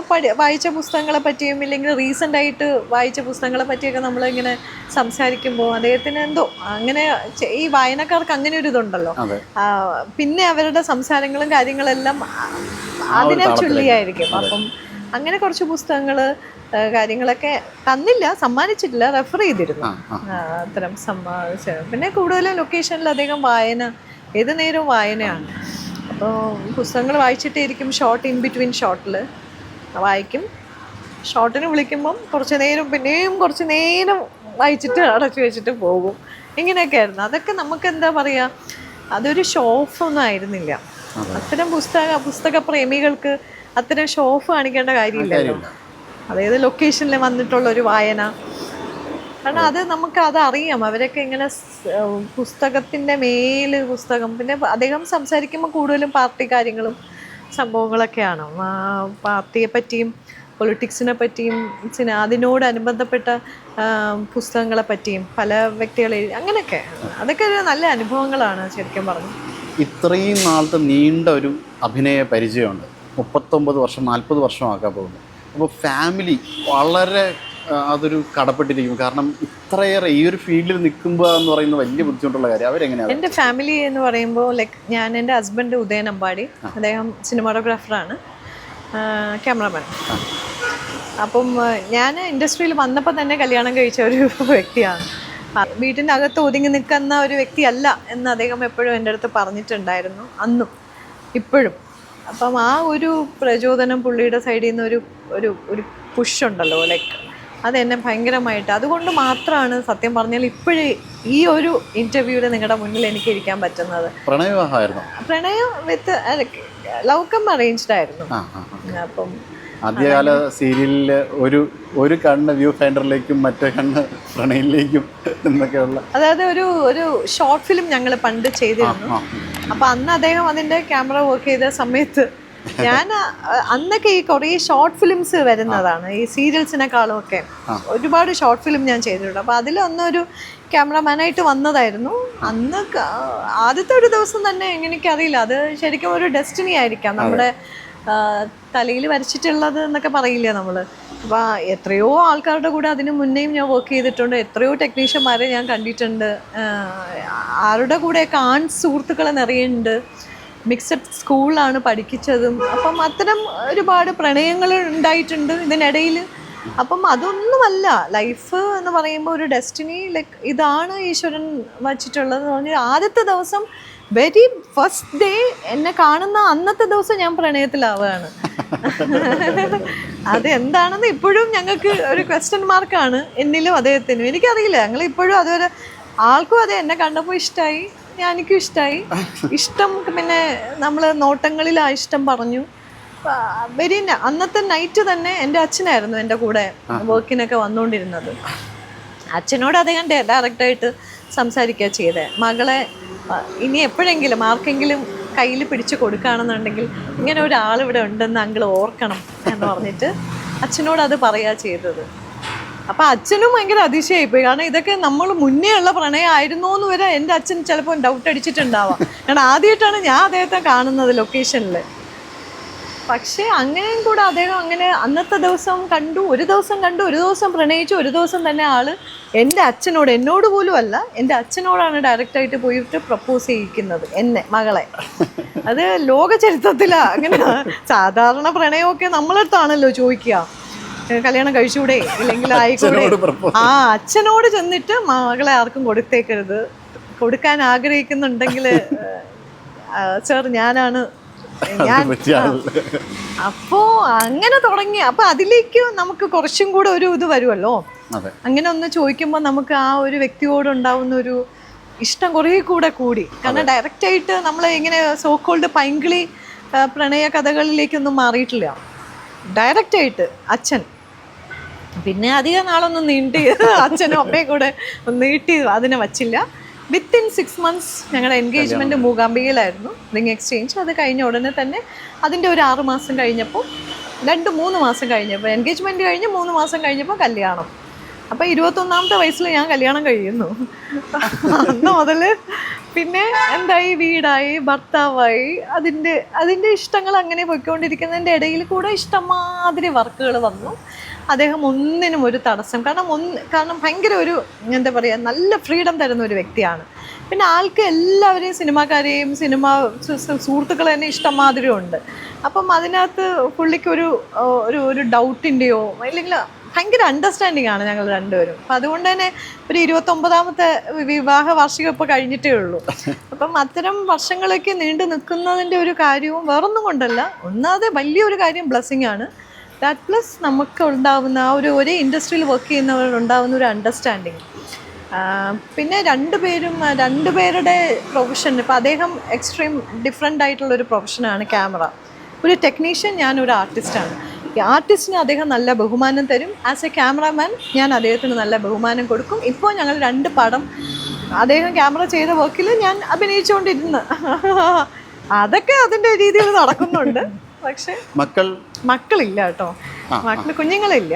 വായിച്ച പുസ്തകങ്ങളെ പറ്റിയും ഇല്ലെങ്കിൽ റീസെൻ്റായിട്ട് വായിച്ച പുസ്തകങ്ങളെ പറ്റിയൊക്കെ നമ്മളിങ്ങനെ സംസാരിക്കുമ്പോൾ അദ്ദേഹത്തിന് എന്തോ അങ്ങനെ, ഈ വായനക്കാർക്ക് അങ്ങനെ ഒരു ഇതുണ്ടല്ലോ, പിന്നെ അവരുടെ സംസാരങ്ങളും കാര്യങ്ങളെല്ലാം അതിനെ ചൊല്ലിയായിരിക്കും. അപ്പം അങ്ങനെ കുറച്ച് പുസ്തകങ്ങൾ കാര്യങ്ങളൊക്കെ തന്നില്ല, സമ്മാനിച്ചിട്ടില്ല, റെഫർ ചെയ്തിരുന്നു അത്തരം സമ്മാനിച്ച. പിന്നെ കൂടുതലും ലൊക്കേഷനിൽ അദ്ദേഹം വായന, ഏത് നേരവും വായനയാണ്. അപ്പോൾ പുസ്തകങ്ങൾ വായിച്ചിട്ടേ ഇരിക്കും. ഷോർട്ട് ഇൻ ബിറ്റ്വീൻ ഷോട്ടിൽ വായിക്കും. ഷോർട്ടിന് വിളിക്കുമ്പം കുറച്ച് നേരം പിന്നെയും കുറച്ച് നേരം വായിച്ചിട്ട് അടച്ചു വെച്ചിട്ട് പോകും. ഇങ്ങനെയൊക്കെ ആയിരുന്നു. അതൊക്കെ നമുക്ക് എന്താ പറയുക, അതൊരു ഷോ ഓഫ് ഒന്നും ആയിരുന്നില്ല. അത്തരം പുസ്തക പ്രേമികൾക്ക് അത്തരം ഷോ ഓഫ് കാണിക്കേണ്ട കാര്യമില്ലല്ലോ. അതായത് ലൊക്കേഷനിൽ വന്നിട്ടുള്ള ഒരു വായന, കാരണം അത് നമുക്ക് അതറിയാം. അവരൊക്കെ ഇങ്ങനെ പുസ്തകത്തിൻ്റെ പുസ്തകം. പിന്നെ അദ്ദേഹം സംസാരിക്കുമ്പോൾ കൂടുതലും പാർട്ടി കാര്യങ്ങളും സംഭവങ്ങളൊക്കെയാണ്. പാർട്ടിയെ പറ്റിയും പൊളിറ്റിക്സിനെ പറ്റിയും അതിനോടനുബന്ധപ്പെട്ട പുസ്തകങ്ങളെ പറ്റിയും പല വ്യക്തികളെ അങ്ങനെയൊക്കെ. അതൊക്കെ ഒരു നല്ല അനുഭവങ്ങളാണ് ശരിക്കും പറഞ്ഞു. ഇത്രയും നാളത്തെ നീണ്ട ഒരു അഭിനയ പരിചയമുണ്ട്. 39 വർഷം 40 വർഷമാക്കാൻ പോകുന്നു. അപ്പോൾ ഫാമിലി വളരെ അതൊരു കടപ്പെട്ടിരിക്കും. കാരണം ഇത്രയേറെ ഈ ഒരു ഫീൽഡിൽ നിൽക്കുമ്പോൾ എന്ന് പറയുന്നത് വലിയ ബുദ്ധിമുട്ടുള്ള കാര്യം. അവരെങ്ങനെയാണ്? എൻ്റെ ഫാമിലി എന്ന് പറയുമ്പോൾ ഞാൻ, എൻ്റെ ഹസ്ബൻഡ് ഉദയൻ അമ്പാടി, അദ്ദേഹം സിനിമാറ്റോഗ്രാഫറാണ്, ക്യാമറമാൻ. അപ്പം ഞാൻ ഇൻഡസ്ട്രിയിൽ വന്നപ്പോൾ തന്നെ കല്യാണം കഴിച്ച ഒരു വ്യക്തിയാണ്. വീട്ടിൻ്റെ അകത്ത് ഒതുങ്ങി നിൽക്കുന്ന ഒരു വ്യക്തിയല്ല എന്ന് അദ്ദേഹം എപ്പോഴും എൻ്റെ അടുത്ത് പറഞ്ഞിട്ടുണ്ടായിരുന്നു, അന്നും ഇപ്പോഴും. അപ്പം ആ ഒരു പ്രചോദനം പുള്ളിയുടെ സൈഡിൽ നിന്ന് ഒരു പുഷ് ഉണ്ടല്ലോ, അതെന്നെ ഭയങ്കരമായിട്ട്, അതുകൊണ്ട് മാത്രമാണ് സത്യം പറഞ്ഞാൽ ഇപ്പോഴേ ഈ ഒരു ഇൻ്റർവ്യൂവിൽ നിങ്ങളുടെ മുന്നിൽ എനിക്ക് ഇരിക്കാൻ പറ്റുന്നത്. പ്രണയം വിത്ത് ലവ് കം അറേഞ്ച്ഡ് ആയിരുന്നു. അപ്പം ആദ്യകാല സീരിയലിൽ ഒരു കണ്ണ് വ്യൂ ഫൈൻഡറിലേക്കും മറ്റേ കണ്ണ് പ്രണയിലേക്കും എന്നൊക്കെയുള്ള, അതായത് ഒരു ഷോർട്ട് ഫിലിം ഞങ്ങൾ പണ്ട് ചെയ്തിരുന്നു. അപ്പം അന്ന് അദ്ദേഹം അതിൻ്റെ ക്യാമറ വർക്ക് ചെയ്ത സമയത്ത് ഞാൻ അന്നൊക്കെ ഈ കുറേ ഷോർട്ട് ഫിലിംസ് വരുന്നതാണ്, ഈ സീരിയൽസിനെക്കാളും ഒക്കെ ഒരുപാട് ഷോർട്ട് ഫിലിം ഞാൻ ചെയ്തിട്ടുണ്ട്. അപ്പോൾ അതിലൊന്നൊരു ക്യാമറമാനായിട്ട് വന്നതായിരുന്നു. അന്ന് ആദ്യത്തെ ഒരു ദിവസം തന്നെ എനിക്കറിയില്ല, അത് ശരിക്കും ഒരു ഡെസ്റ്റിനി ആയിരിക്കാം, നമ്മുടെ തലയിൽ വരച്ചിട്ടുള്ളത് എന്നൊക്കെ പറയില്ലേ നമ്മൾ. അപ്പോൾ എത്രയോ ആൾക്കാരുടെ കൂടെ അതിന് മുന്നേയും ഞാൻ വർക്ക് ചെയ്തിട്ടുണ്ട്, എത്രയോ ടെക്നീഷ്യന്മാരെ ഞാൻ കണ്ടിട്ടുണ്ട്, ആരുടെ കൂടെയൊക്കെ സുഹൃത്തുക്കളെ നിറയുന്നുണ്ട്, മിക്സഡ് സ്കൂളിലാണ് പഠിപ്പിച്ചതും. അപ്പം അത്തരം ഒരുപാട് പ്രണയങ്ങൾ ഉണ്ടായിട്ടുണ്ട് ഇതിനിടയിൽ. അപ്പം അതൊന്നുമല്ല ലൈഫ് എന്ന് പറയുമ്പോൾ ഒരു ഡെസ്റ്റിനി, ഇതാണ് ഈശ്വരൻ വച്ചിട്ടുള്ളത് എന്ന് പറഞ്ഞാൽ ആദ്യത്തെ ദിവസം വെരി ഫസ്റ്റ് ഡേ എന്നെ കാണുന്ന അന്നത്തെ ദിവസം ഞാൻ പ്രണയത്തിലാവുകയാണ്. അതെന്താണെന്ന് ഇപ്പോഴും ഞങ്ങൾക്ക് ഒരു ക്വസ്റ്റ്യൻ മാർക്കാണ്, എന്നിലും അദ്ദേഹത്തിനും. എനിക്കറിയില്ല, ഞങ്ങൾ ഇപ്പോഴും അതുവരെ ആൾക്കും അതെ, എന്നെ കണ്ടപ്പോൾ ഇഷ്ടമായി, എനിക്കും ഇഷ്ടമായി. ഇഷ്ടം പിന്നെ നമ്മൾ നോട്ടങ്ങളിൽ ആ ഇഷ്ടം പറഞ്ഞു. അന്നത്തെ നൈറ്റ് തന്നെ എൻ്റെ അച്ഛനായിരുന്നു എൻ്റെ കൂടെ വർക്കിനൊക്കെ വന്നുകൊണ്ടിരുന്നത്. അച്ഛനോട് അദ്ദേഹം ഡയറക്റ്റായിട്ട് സംസാരിക്കുക ചെയ്തേ, മകളെ ഇനി എപ്പോഴെങ്കിലും ആർക്കെങ്കിലും കയ്യിൽ പിടിച്ച് കൊടുക്കുകയാണെന്നുണ്ടെങ്കിൽ ഇങ്ങനെ ഒരാളിവിടെ ഉണ്ടെന്ന് അങ്കിൾ ഓർക്കണം എന്ന് പറഞ്ഞിട്ട് അച്ഛനോട് അത് പറയുക ചെയ്തത്. അപ്പൊ അച്ഛനും ഭയങ്കര അതിശയായിപ്പോയി. കാരണം ഇതൊക്കെ നമ്മൾ മുന്നേ ഉള്ള പ്രണയമായിരുന്നോ എന്ന് വരെ എൻ്റെ അച്ഛൻ ചിലപ്പോൾ ഡൗട്ട് അടിച്ചിട്ടുണ്ടാവാം. കാരണം ആദ്യമായിട്ടാണ് ഞാൻ അദ്ദേഹത്തെ കാണുന്നത് ലൊക്കേഷനിൽ. പക്ഷേ അങ്ങനെയും കൂടെ അദ്ദേഹം അങ്ങനെ അന്നത്തെ ദിവസം കണ്ടു, ഒരു ദിവസം പ്രണയിച്ചു, ഒരു ദിവസം തന്നെ ആള് എൻ്റെ അച്ഛനോട്, എന്നോട് പോലും അല്ല, എൻ്റെ അച്ഛനോടാണ് ഡയറക്റ്റായിട്ട് പോയിട്ട് പ്രപ്പോസ് ചെയ്യിക്കുന്നത് എന്നെ, മകളെ. അത് ലോക ചരിത്രത്തിലാ. അങ്ങനെ സാധാരണ പ്രണയമൊക്കെ നമ്മളടുത്താണല്ലോ ചോദിക്കുക, കല്യാണം കഴിച്ചുകൂടെ, ഇല്ലെങ്കിൽ ആയിക്കൂടെ. അച്ഛനോട് ചെന്നിട്ട് മകളെ ആർക്കും കൊടുത്തേക്കരുത്, കൊടുക്കാൻ ആഗ്രഹിക്കുന്നുണ്ടെങ്കിൽ സർ ഞാനാണ് അപ്പോ അങ്ങനെ തുടങ്ങി. അപ്പൊ അതിലേക്ക് നമുക്ക് കുറച്ചും കൂടെ ഒരു ഇത് വരുമല്ലോ. അങ്ങനെ ഒന്ന് ചോദിക്കുമ്പോൾ നമുക്ക് ആ ഒരു വ്യക്തിയോട് ഉണ്ടാവുന്ന ഒരു ഇഷ്ടം കുറേ കൂടെ കൂടി. കാരണം ഡയറക്റ്റ് ആയിട്ട് നമ്മൾ ഇങ്ങനെ സോക്കോൾഡ് പൈങ്കിളി പ്രണയ കഥകളിലേക്കൊന്നും മാറിയിട്ടില്ല. ഡയറക്റ്റ് ആയിട്ട് അച്ഛൻ. പിന്നെ അധികം നാളൊന്നും നീട്ടി അച്ഛനും അമ്മയും കൂടെ നീട്ടി അതിനെ വച്ചില്ല. വിത്തിൻ 6 months ഞങ്ങളുടെ എൻഗേജ്മെൻറ്റ് മൂകാംബികയിലായിരുന്നു, റിംഗ് എക്സ്ചേഞ്ച്. അത് കഴിഞ്ഞ ഉടനെ തന്നെ അതിൻ്റെ ഒരു 6 മാസം കഴിഞ്ഞപ്പോൾ, 2-3 മാസം കഴിഞ്ഞപ്പോൾ, എൻഗേജ്മെൻറ്റ് കഴിഞ്ഞ് 3 മാസം കഴിഞ്ഞപ്പോൾ കല്യാണം. അപ്പോൾ 21ാമത്തെ വയസ്സിൽ ഞാൻ കല്യാണം കഴിയുന്നു. അന്ന് മുതൽ പിന്നെ എന്തായി, വീടായി, ഭർത്താവായി, അതിൻ്റെ ഇഷ്ടങ്ങൾ അങ്ങനെ പോയിക്കൊണ്ടിരിക്കുന്നതിൻ്റെ ഇടയിൽ കൂടെ ഇഷ്ടംമാതിരി വർക്കുകൾ വന്നു. അദ്ദേഹം ഒന്നിനും ഒരു തടസ്സം, കാരണം ഭയങ്കര ഒരു എന്താ പറയുക, നല്ല ഫ്രീഡം തരുന്ന ഒരു വ്യക്തിയാണ്. പിന്നെ ആൾക്ക് എല്ലാവരെയും, സിനിമാക്കാരെയും സുഹൃത്തുക്കളെ തന്നെ ഇഷ്ടംമാതിരി ഉണ്ട്. അപ്പം അതിനകത്ത് പുള്ളിക്ക് ഒരു ഡൗട്ടിൻ്റെയോ ഇല്ലെങ്കിൽ ഭയങ്കര അണ്ടർസ്റ്റാൻഡിങ് ആണ് ഞങ്ങൾ രണ്ടുപേരും. അപ്പം അതുകൊണ്ട് തന്നെ ഒരു 29ാമത്തെ വിവാഹ വാർഷികം ഇപ്പോൾ കഴിഞ്ഞിട്ടേ ഉള്ളൂ. അപ്പം അത്തരം വർഷങ്ങളൊക്കെ നീണ്ടു നിൽക്കുന്നതിൻ്റെ ഒരു കാര്യവും വേറൊന്നും കൊണ്ടല്ല, ഒന്നാമത് വലിയൊരു കാര്യം ബ്ലെസ്സിങ് ആണ്. ദാറ്റ് പ്ലസ് നമുക്ക് ഉണ്ടാവുന്ന ആ ഒരേ ഇൻഡസ്ട്രിയിൽ വർക്ക് ചെയ്യുന്നവരുണ്ടാവുന്ന ഒരു അണ്ടർസ്റ്റാൻഡിങ്. പിന്നെ രണ്ടുപേരുടെ പ്രൊഫഷൻ, ഇപ്പം അദ്ദേഹം എക്സ്ട്രീം ഡിഫറെൻ്റ് ആയിട്ടുള്ളൊരു പ്രൊഫഷനാണ് ക്യാമറ. ഒരു ടെക്നീഷ്യൻ, ഞാനൊരു ആർട്ടിസ്റ്റാണ്. ഈ ആർട്ടിസ്റ്റിന് അദ്ദേഹം നല്ല ബഹുമാനം തരും. ആസ് എ ക്യാമറാമാൻ ഞാൻ അദ്ദേഹത്തിന് നല്ല ബഹുമാനം കൊടുക്കും. ഇപ്പോൾ ഞങ്ങൾ 2 പടം അദ്ദേഹം ക്യാമറ ചെയ്ത വർക്കിൽ ഞാൻ അഭിനയിച്ചുകൊണ്ടിരുന്നു. അതൊക്കെ അതിൻ്റെ രീതിയിൽ നടക്കുന്നുണ്ട്. പക്ഷെ മക്കളില്ല കേട്ടോ, കുഞ്ഞുങ്ങളില്ല.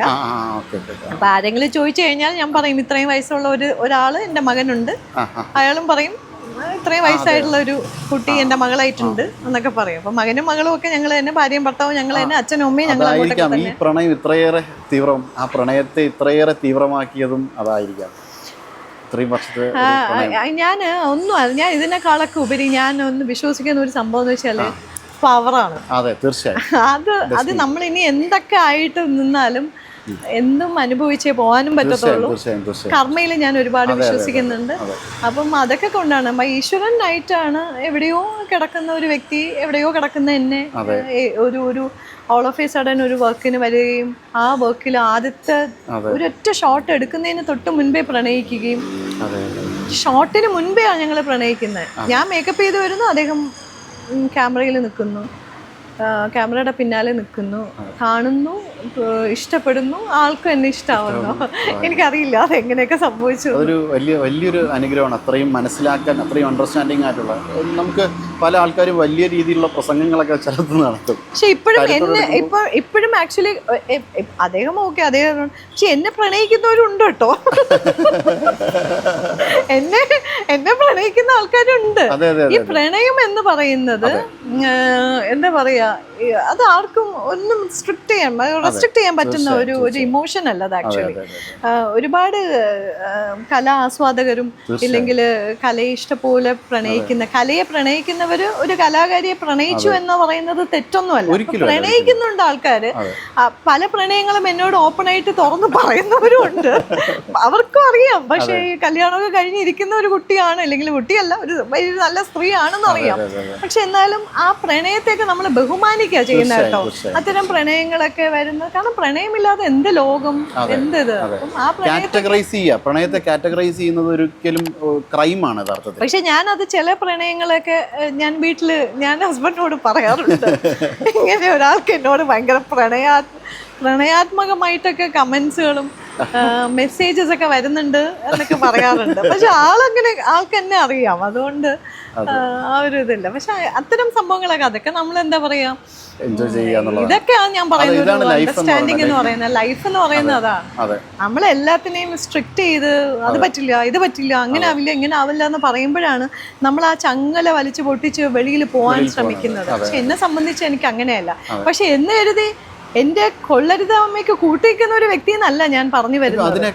അപ്പൊ ആരെങ്കിലും ചോദിച്ചു കഴിഞ്ഞാൽ ഞാൻ പറയും ഇത്രയും വയസ്സുള്ള ഒരാള് എൻ്റെ മകനുണ്ട്. അയാളും പറയും ഇത്രയും വയസ്സായിട്ടുള്ള ഒരു കുട്ടി എൻ്റെ മകളായിട്ടുണ്ട് എന്നൊക്കെ പറയും. അപ്പൊ മകനും മകളും ഒക്കെ ഞങ്ങൾ തന്നെ, ഭാര്യയും ഭർത്താവും ഞങ്ങൾ തന്നെ, അച്ഛനും അമ്മയും ഞങ്ങൾ. ഈ പ്രണയം ഇത്രയേറെ തീവ്രം, ആ പ്രണയത്തെ ഇത്രയേറെ തീവ്രമാക്കിയതും അതായിരിക്കാം. ഞാൻ ഇതിനേക്കാളൊക്കെ ഉപരി ഞാൻ ഒന്ന് വിശ്വസിക്കുന്ന ഒരു സംഭവം എന്ന് വെച്ചാല് പവറാണ്. അതെ, തീർച്ചയായും. അത് നമ്മൾ ഇനി എന്തൊക്കെ ആയിട്ട് നിന്നാലും എന്തും അനുഭവിച്ചേ പോകാനും പറ്റത്തുള്ളൂ. കർമ്മയിൽ ഞാൻ ഒരുപാട് വിശ്വസിക്കുന്നുണ്ട്. അപ്പം അതൊക്കെ കൊണ്ടാണ് ഈശ്വരനായിട്ടാണ് എവിടെയോ കിടക്കുന്ന ഒരു വ്യക്തി, എവിടെയോ കിടക്കുന്ന എന്നെ ഒരു ഓൾ ഓഫ് എ സഡൻ ഒരു വർക്കിന് വരികയും ആ വർക്കിൽ ആദ്യത്തെ ഒരൊറ്റ ഷോട്ട് എടുക്കുന്നതിന് തൊട്ട് മുൻപേ പ്രണയിക്കുകയും, ഷോട്ടിന് മുൻപെയാണ് ഞങ്ങൾ പ്രണയിക്കുന്നത്. ഞാൻ മേക്കപ്പ് ചെയ്ത് വരുന്നു, അദ്ദേഹം ക്യാമറയിൽ നിൽക്കുന്നു, ക്യാമറയുടെ പിന്നാലെ നിൽക്കുന്നു, കാണുന്നു, ഇഷ്ടപ്പെടുന്നു, ആൾക്കും എന്നെ ഇഷ്ടമാവുന്നു. എനിക്കറിയില്ല അതെങ്ങനെയൊക്കെ സംഭവിച്ചു. അതൊരു വലിയൊരു അനുഗ്രഹമാണ്. അത്രയും മനസ്സിലാക്കാൻ, അത്രയും അണ്ടർസ്റ്റാൻഡിങ് ആയിട്ടുള്ള. നമുക്ക് പല ആൾക്കാരും വലിയ രീതിയിലുള്ള പ്രസംഗങ്ങളൊക്കെ ചിലത് നടത്തും. പക്ഷെ ഇപ്പോഴും ആക്ച്വലി അദ്ദേഹം ഓക്കെ, അദ്ദേഹം, പക്ഷെ എന്നെ പ്രണയിക്കുന്നവരുണ്ട് കേട്ടോ. എന്നെ പ്രണയിക്കുന്ന ആൾക്കാരുണ്ട്. ഈ പ്രണയം എന്ന് പറയുന്നത് എന്താ പറയാ, അത് ആർക്കും ഒന്നും റെസ്ട്രിക്ട് ചെയ്യാൻ പറ്റുന്ന ഒരു ഇമോഷൻ അല്ല അത് ആക്ച്വലി. ഒരുപാട് കലാ ആസ്വാദകരും ഇല്ലെങ്കിൽ കലയെ ഇഷ്ടപോലെ കലയെ പ്രണയിക്കുന്നവര് ഒരു കലാകാരിയെ പ്രണയിച്ചു എന്ന് പറയുന്നത് തെറ്റൊന്നുമല്ല. പ്രണയിക്കുന്നുണ്ട് ആൾക്കാര്. പല പ്രണയങ്ങളും എന്നോട് ഓപ്പൺ ആയിട്ട് തുറന്നു പറയുന്നവരും ഉണ്ട്. അവർക്കും അറിയാം. പക്ഷെ ഈ കല്യാണമൊക്കെ കഴിഞ്ഞിരിക്കുന്ന ഒരു കുട്ടിയാണ്, അല്ലെങ്കിൽ കുട്ടിയല്ല, ഒരു നല്ല സ്ത്രീ ആണെന്ന് അറിയാം. പക്ഷെ എന്നാലും ആ പ്രണയത്തെയൊക്കെ നമ്മൾ ബഹുമാനിക്കുക ചെയ്യുന്ന കേട്ടോ. അത്തരം പ്രണയങ്ങളൊക്കെ വരുന്നത്, കാരണം പ്രണയമില്ലാതെ എന്ത് ലോകം, എന്ത് ആ പ്രണയത്തെ കാറ്റഗറൈസ് ചെയ്യുന്നത് ഒരിക്കലും ക്രൈമാണ് യഥാർത്ഥത്തിൽ. പക്ഷെ ഞാനത് ചില പ്രണയങ്ങളൊക്കെ ഞാൻ ഹസ്ബൻഡിനോട് പറയാറുണ്ട്. ഇങ്ങനെ ഒരാൾക്ക് എന്നോട് ഭയങ്കര പ്രണയാത്മകമായിട്ടൊക്കെ കമന്റ്സുകളും മെസ്സേജസ് ഒക്കെ വരുന്നുണ്ട് എന്നൊക്കെ പറയാറുണ്ട്. പക്ഷെ ആൾക്ക് എന്നെ അറിയാം, അതുകൊണ്ട് ആ ഒരു ഇതില്ല. പക്ഷെ അത്തരം സംഭവങ്ങളൊക്കെ അതൊക്കെ നമ്മൾ എന്താ പറയാ, എൻജോയ് ചെയ്യാന്നുള്ളതാണ്. ഇതൊക്കെയാണ് ഞാൻ പറയുന്നത് ഇതാണ് life എന്ന് അണ്ടർസ്റ്റാൻഡിങ് എന്ന് പറയുന്നത്. ലൈഫ് എന്ന് പറയുന്നത് അതാണ്. അതെ. നമ്മളെല്ലാത്തിനെയും സ്ട്രിക്റ്റ് ചെയ്ത് അത് പറ്റില്ല ഇത് പറ്റില്ല അങ്ങനെ ആവില്ല ഇങ്ങനെ ആവില്ല എന്ന് പറയുമ്പോഴാണ് നമ്മൾ ആ ചങ്ങല വലിച്ചു പൊട്ടിച്ച് വെളിയിൽ പോകാൻ ശ്രമിക്കുന്നത്. പക്ഷെ എന്നെ സംബന്ധിച്ച് എനിക്ക് അങ്ങനെയല്ല. പക്ഷെ എന്ന് കരുതി എന്റെ കൊള്ളരുതായ്മയ്ക്ക് കൂട്ടിക്കുന്ന ഒരു വ്യക്തി എന്നല്ല ഞാൻ പറഞ്ഞു വരുന്നത്.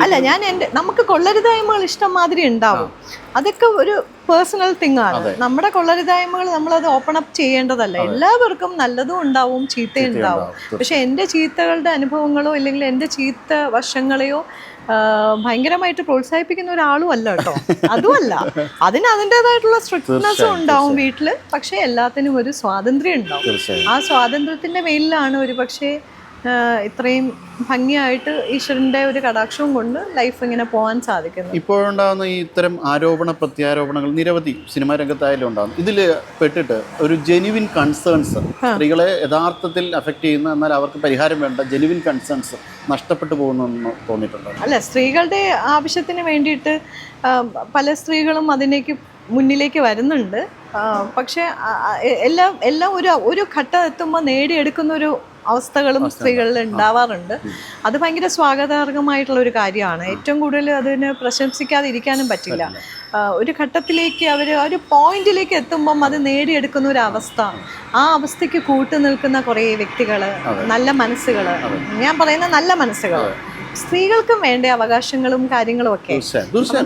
അല്ല, നമുക്ക് കൊള്ളരുതായ്മകൾ ഇഷ്ടം മാതിരി ഉണ്ടാവും. അതൊക്കെ ഒരു പേഴ്സണൽ തിങ് ആണ്. നമ്മുടെ കൊള്ളരുതായ്മകൾ നമ്മളത് ഓപ്പൺ അപ്പ് ചെയ്യേണ്ടതല്ല. എല്ലാവർക്കും നല്ലതും ഉണ്ടാവും ചീത്തയും ഉണ്ടാവും. പക്ഷെ എന്റെ ചീത്തകളുടെ അനുഭവങ്ങളോ അല്ലെങ്കിൽ എന്റെ ചീത്ത വശങ്ങളെയോ ഭയങ്കരമായിട്ട് പ്രോത്സാഹിപ്പിക്കുന്ന ഒരാളും അല്ല കേട്ടോ. അതുമല്ല, അതിൻ്റെതായിട്ടുള്ള സ്ട്രിക്ട്നെസ്സും ഉണ്ടാവും വീട്ടില്. പക്ഷെ എല്ലാത്തിനും ഒരു സ്വാതന്ത്ര്യം ഉണ്ടാവും. ആ സ്വാതന്ത്ര്യത്തിന്റെ മേലിലാണ് ഒരു പക്ഷേ ഇത്രയും ഭംഗിയായിട്ട് ഈശ്വരന്റെ ഒരു കടാക്ഷവും കൊണ്ട് ലൈഫ് ഇങ്ങനെ പോകാൻ സാധിക്കുന്നു. ഇപ്പോഴുണ്ടാകുന്ന ഈ ഇത്തരം ആരോപണ പ്രത്യാരോപണങ്ങൾ നിരവധി സിനിമാ രംഗത്തായാലും ഉണ്ടാകും. ഇതിൽ പെട്ടിട്ട് ഒരു ജെന്യുവിൻ കൺസേൺസ്, സ്ത്രീകളെ യഥാർത്ഥത്തിൽ അഫക്റ്റ് ചെയ്യുന്ന എന്നാൽ അവർക്ക് പരിഹാരം വേണ്ട ജെന്യുവിൻ കൺസേൺസ് നഷ്ടപ്പെട്ടു പോകുന്നെന്ന് തോന്നിയിട്ടുണ്ടോ? അല്ല, സ്ത്രീകളുടെ ആവശ്യത്തിന് വേണ്ടിയിട്ട് പല സ്ത്രീകളും അതിലേക്ക് മുന്നിലേക്ക് വരുന്നുണ്ട്. പക്ഷെ എല്ലാം ഒരു ഘട്ടം എത്തുമ്പോൾ നേടിയെടുക്കുന്ന ഒരു അവസ്ഥകളും സ്ത്രീകളിൽ ഉണ്ടാവാറുണ്ട്. അത് ഭയങ്കര സ്വാഗതാർഹമായിട്ടുള്ള ഒരു കാര്യമാണ്. ഏറ്റവും കൂടുതൽ അതിനെ പ്രശംസിക്കാതിരിക്കാനും പറ്റില്ല. ഒരു ഘട്ടത്തിലേക്ക് ഒരു പോയിന്റിലേക്ക് എത്തുമ്പം അത് നേടിയെടുക്കുന്ന ഒരു അവസ്ഥ, ആ അവസ്ഥയ്ക്ക് കൂട്ടു നിൽക്കുന്ന കുറേ വ്യക്തികൾ, നല്ല മനസ്സുകൾ, ഞാൻ പറയുന്ന നല്ല മനസ്സുകൾ, സ്ത്രീകൾക്കും വേണ്ട അവകാശങ്ങളും കാര്യങ്ങളും ഒക്കെ.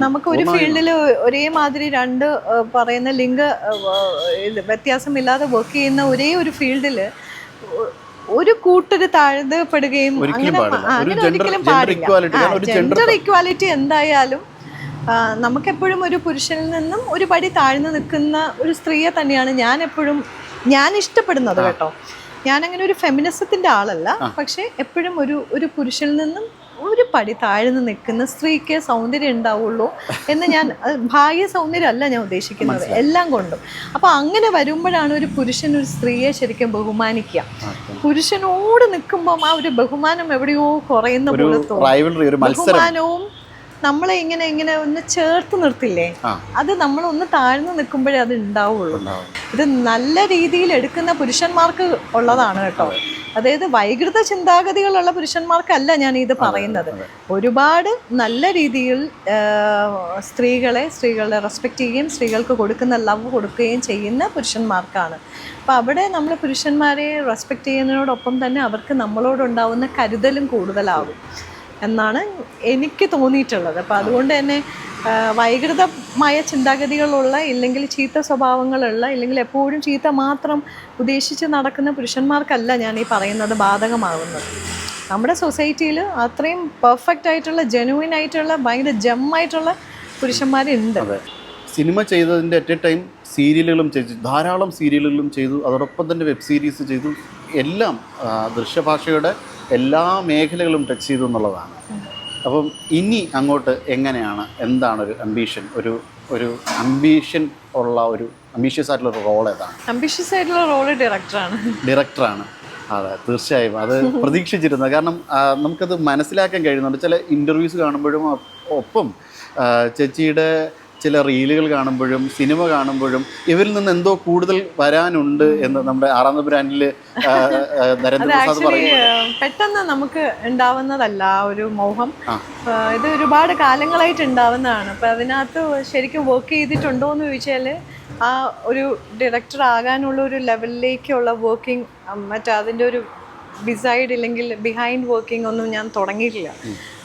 നമുക്ക് ഒരു ഫീൽഡിൽ ഒരേമാതിരി രണ്ട് പറയുന്ന ലിംഗ വ്യത്യാസമില്ലാതെ വർക്ക് ചെയ്യുന്ന ഒരേ ഒരു ഫീൽഡിൽ ഒരു കൂട്ടര് താഴ്ത്തപ്പെടുകയും അങ്ങനെ ഒരിക്കലും പാടില്ല. ജെൻഡർ ഇക്വാലിറ്റി എന്തായാലും നമുക്കെപ്പോഴും ഒരു പുരുഷനിൽ നിന്നും ഒരു പടി താഴ്ന്നു നിൽക്കുന്ന ഒരു സ്ത്രീയെ തന്നെയാണ് ഞാൻ ഇഷ്ടപ്പെടുന്നത് കേട്ടോ. ഞാനങ്ങനെ ഒരു ഫെമിനിസത്തിന്റെ ആളല്ല. പക്ഷെ എപ്പോഴും ഒരു പുരുഷനിൽ നിന്നും ഒരു പടി താഴ്ന്നു നിൽക്കുന്ന സ്ത്രീക്ക് സൗന്ദര്യം ഉണ്ടാവുള്ളൂ എന്ന് ഞാൻ, ഭാഗ്യ സൗന്ദര്യമല്ല ഞാൻ ഉദ്ദേശിക്കുന്നത്, എല്ലാം കൊണ്ടും. അപ്പൊ അങ്ങനെ വരുമ്പോഴാണ് ഒരു പുരുഷൻ ഒരു സ്ത്രീയെ ശരിക്കും ബഹുമാനിക്കുക. പുരുഷനോട് നിൽക്കുമ്പോൾ ആ ഒരു ബഹുമാനം എവിടെയോ കുറയുന്ന പോലെ തോന്നും. ബഹുമാനവും നമ്മളെ ഇങ്ങനെ ഒന്ന് ചേർത്ത് നിർത്തില്ലേ, അത് നമ്മളൊന്ന് താഴ്ന്നു നിൽക്കുമ്പോഴേ അത് ഉണ്ടാവുള്ളൂ. ഇത് നല്ല രീതിയിൽ എടുക്കുന്ന പുരുഷന്മാർക്ക് ഉള്ളതാണ് കേട്ടോ. അതായത് വൈകൃത ചിന്താഗതികളുള്ള പുരുഷന്മാർക്കല്ല ഞാൻ ഇത് പറയുന്നത്. ഒരുപാട് നല്ല രീതിയിൽ സ്ത്രീകളെ റെസ്പെക്റ്റ് ചെയ്യുകയും സ്ത്രീകൾക്ക് കൊടുക്കുന്ന ലവ് കൊടുക്കുകയും ചെയ്യുന്ന പുരുഷന്മാർക്കാണ്. അപ്പോൾ അവിടെ നമ്മൾ പുരുഷന്മാരെ റെസ്പെക്റ്റ് ചെയ്യുന്നതിനോടൊപ്പം തന്നെ അവർക്ക് നമ്മളോടുണ്ടാവുന്ന കരുതലും കൂടുതലാകും എന്നാണ് എനിക്ക് തോന്നിയിട്ടുള്ളത്. അപ്പോൾ അതുകൊണ്ട് തന്നെ വൈകൃതമായ ചിന്താഗതികളുള്ള, ഇല്ലെങ്കിൽ ചീത്ത സ്വഭാവങ്ങളുള്ള, ഇല്ലെങ്കിൽ എപ്പോഴും ചീത്ത മാത്രം ഉദ്ദേശിച്ച് നടക്കുന്ന പുരുഷന്മാർക്കല്ല ഞാൻ ഈ പറയുന്നത് ബാധകമാകുന്നത്. നമ്മുടെ സൊസൈറ്റിയിൽ അത്രയും പെർഫെക്റ്റ് ആയിട്ടുള്ള, ജെനുവിൻ ആയിട്ടുള്ള, ഭയങ്കര ജമ്മായിട്ടുള്ള പുരുഷന്മാരുണ്ട്. സിനിമ ചെയ്തതിൻ്റെ അറ്റ് എ ടൈം സീരിയലുകളും ചെയ്തു, ധാരാളം സീരിയലുകളും ചെയ്തു, അതോടൊപ്പം തന്നെ വെബ് സീരീസ് ചെയ്തു. എല്ലാം ദൃശ്യഭാഷയുടെ എല്ലാ മേഖലകളും ടച്ച് ചെയ്തു എന്നുള്ളതാണ്. അപ്പം ഇനി അങ്ങോട്ട് എങ്ങനെയാണ്, എന്താണ് ഒരു അംബീഷൻ, ഒരു അംബീഷൻ ഉള്ള ഒരു അംബീഷ്യസ് ആയിട്ടുള്ള ഒരു റോൾ ഏതാണ്? അംബീഷ്യസ് ആയിട്ടുള്ള റോള് ഡയറക്ടറാണ്. അതെ, തീർച്ചയായും അത് പ്രതീക്ഷിച്ചിരുന്നത്. കാരണം നമുക്കത് മനസ്സിലാക്കാൻ കഴിയുന്നുണ്ട്. ചില ഇൻ്റർവ്യൂസ് കാണുമ്പോഴും ഒപ്പം ചേച്ചിയുടെ ചില റീലുകൾ കാണുമ്പോഴും സിനിമ കാണുമ്പോഴും ഇവരിൽ നിന്ന് എന്തോ കൂടുതൽ വരാനുണ്ട് എന്ന് നമ്മുടെ ആറാം ബ്രാൻഡിൽ നരേന്ദ്രപ്രസാദ് പറയുന്നത് പെട്ടെന്ന് നമുക്ക് ഉണ്ടാവുന്നതല്ല ആ ഒരു മോഹം. ഇത് ഒരുപാട് കാലങ്ങളായിട്ട് ഉണ്ടാവുന്നതാണ്. അപ്പം അതിനകത്ത് ശരിക്കും വർക്ക് ചെയ്തിട്ടുണ്ടോ എന്ന് ചോദിച്ചാൽ ആ ഒരു ഡയറക്ടർ ആകാനുള്ള ഒരു ലെവലിലേക്കുള്ള വർക്കിംഗ്, അതിൻ്റെ ഒരു ബിസൈഡ് ഇല്ലെങ്കിൽ ബിഹൈൻഡ് വർക്കിംഗ് ഒന്നും ഞാൻ തുടങ്ങിയിട്ടില്ല.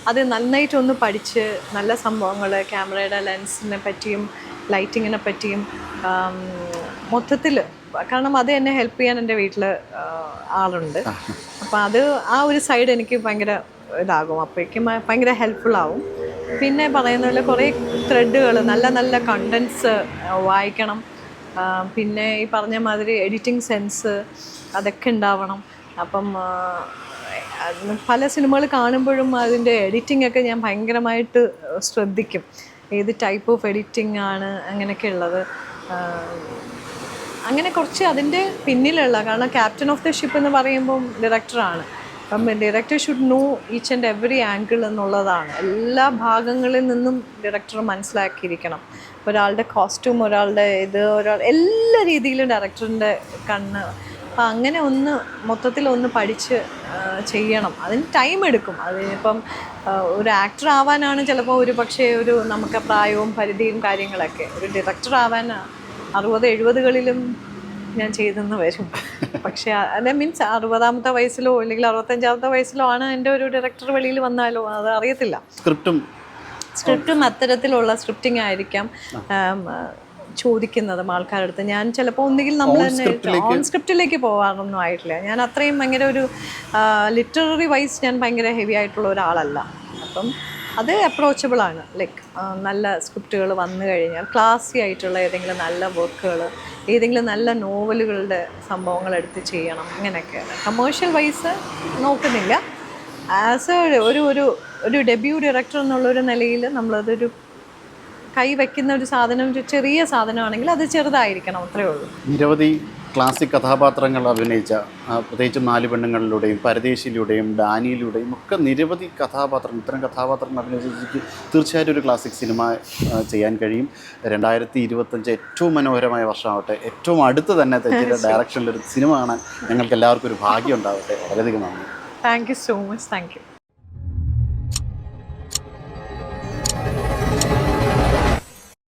അത് നന്നായിട്ടൊന്ന് പഠിച്ച് നല്ല സംഭവങ്ങൾ, ക്യാമറയുടെ ലെൻസിനെ പറ്റിയും ലൈറ്റിങ്ങിനെ പറ്റിയും മൊത്തത്തിൽ, കാരണം അത് എന്നെ ഹെൽപ്പ് ചെയ്യാൻ എൻ്റെ വീട്ടിൽ ആളുണ്ട്. അപ്പോൾ അത് ആ ഒരു സൈഡ് എനിക്ക് ഭയങ്കര ഇതാകും, അപ്പോഴേക്കും ഭയങ്കര ഹെൽപ്ഫുൾ ആവും. പിന്നെ പറയുന്ന പോലെ കുറേ ത്രെഡുകൾ, നല്ല നല്ല കണ്ടൻസ് വായിക്കണം. പിന്നെ ഈ പറഞ്ഞ മാതിരി എഡിറ്റിംഗ് സെൻസ് അതൊക്കെ ഉണ്ടാവണം. അപ്പം പല സിനിമകൾ കാണുമ്പോഴും അതിൻ്റെ എഡിറ്റിംഗ് ഒക്കെ ഞാൻ ഭയങ്കരമായിട്ട് ശ്രദ്ധിക്കും. ഏത് ടൈപ്പ് ഓഫ് എഡിറ്റിംഗ് ആണ് അങ്ങനെയൊക്കെ ഉള്ളത്. അങ്ങനെ കുറച്ച് അതിൻ്റെ പിന്നിലുള്ള, കാരണം ക്യാപ്റ്റൻ ഓഫ് ദ ഷിപ്പ് എന്ന് പറയുമ്പം ഡയറക്ടറാണ്. അപ്പം director should know each and every angle എന്നുള്ളതാണ്. എല്ലാ ഭാഗങ്ങളിൽ നിന്നും ഡയറക്ടർ മനസ്സിലാക്കിയിരിക്കണം. ഒരാളുടെ കോസ്റ്റ്യൂം, ഒരാളുടെ എല്ലാ രീതിയിലും ഡയറക്ടറിൻ്റെ കണ്ണ്. അപ്പം അങ്ങനെ മൊത്തത്തിലൊന്ന് പഠിച്ച് ചെയ്യണം. അതിന് ടൈം എടുക്കും. അതിനിപ്പം ഒരു ആക്ടർ ആവാനാണ് ചിലപ്പോൾ നമുക്ക് പ്രായവും പരിധിയും കാര്യങ്ങളൊക്കെ. ഒരു ഡയറക്ടർ ആവാൻ 60-70കളിലും ഞാൻ ചെയ്തെന്ന് വരും. പക്ഷേ അത് മീൻസ് 60ാമത്തെ വയസ്സിലോ അല്ലെങ്കിൽ 65ാമത്തെ വയസ്സിലോ ആണ് എൻ്റെ ഒരു ഡയറക്ടർ വെളിയിൽ വന്നാലോ അത് അറിയത്തില്ല. സ്ക്രിപ്റ്റും അത്തരത്തിലുള്ള സ്ക്രിപ്റ്റിംഗ് ആയിരിക്കാം ചോദിക്കുന്നതും ആൾക്കാരുടെ അടുത്ത്. ഞാൻ ചിലപ്പോൾ ഒന്നുകിൽ നമ്മൾ തന്നെ ഓൺ സ്ക്രിപ്റ്റിലേക്ക് പോകാറൊന്നും ആയിട്ടില്ല. ഞാൻ അത്രയും ഭയങ്കര ഒരു ലിറ്റററി വൈസ് ഞാൻ ഭയങ്കര ഹെവി ആയിട്ടുള്ള ഒരാളല്ല. അപ്പം അത് അപ്രോച്ചബിൾ ആണ്. ലൈക്ക് നല്ല സ്ക്രിപ്റ്റുകൾ വന്നു കഴിഞ്ഞാൽ ക്ലാസി ആയിട്ടുള്ള ഏതെങ്കിലും നല്ല വർക്കുകൾ, ഏതെങ്കിലും നല്ല നോവലുകളുടെ സംഭവങ്ങൾ എടുത്ത് ചെയ്യണം. അങ്ങനെയൊക്കെ കമേഴ്ഷ്യൽ വൈസ് നോക്കുന്നില്ല. ആസ് ഒരു ഡെബ്യൂ ഡയറക്ടർ എന്നുള്ളൊരു നിലയിൽ നമ്മളതൊരു കൈ വയ്ക്കുന്ന ഒരു സാധനം, ഒരു ചെറിയ സാധനമാണെങ്കിൽ അത് ചെറുതായിരിക്കണം, അത്രയേ ഉള്ളൂ. നിരവധി ക്ലാസിക് കഥാപാത്രങ്ങൾ അഭിനയിച്ച, പ്രത്യേകിച്ചും 4 പെണ്ണുങ്ങളിലൂടെയും പരദേശിയിലൂടെയും ഡാനിയിലൂടെയും ഒക്കെ നിരവധി ഇത്തരം കഥാപാത്രങ്ങൾ അഭിനയിച്ചിട്ട് തീർച്ചയായിട്ടും ഒരു ക്ലാസിക് സിനിമ ചെയ്യാൻ കഴിയും. 2025 ഏറ്റവും മനോഹരമായ വർഷമാവട്ടെ. ഏറ്റവും അടുത്ത് തന്നെ തെറ്റിയുടെ ഡയറക്ഷനിലൊരു സിനിമ കാണാൻ ഞങ്ങൾക്ക് എല്ലാവർക്കും ഒരു ഭാഗ്യം ഉണ്ടാവട്ടെ. വളരെയധികം നന്ദി. Thank you so much. Thank you.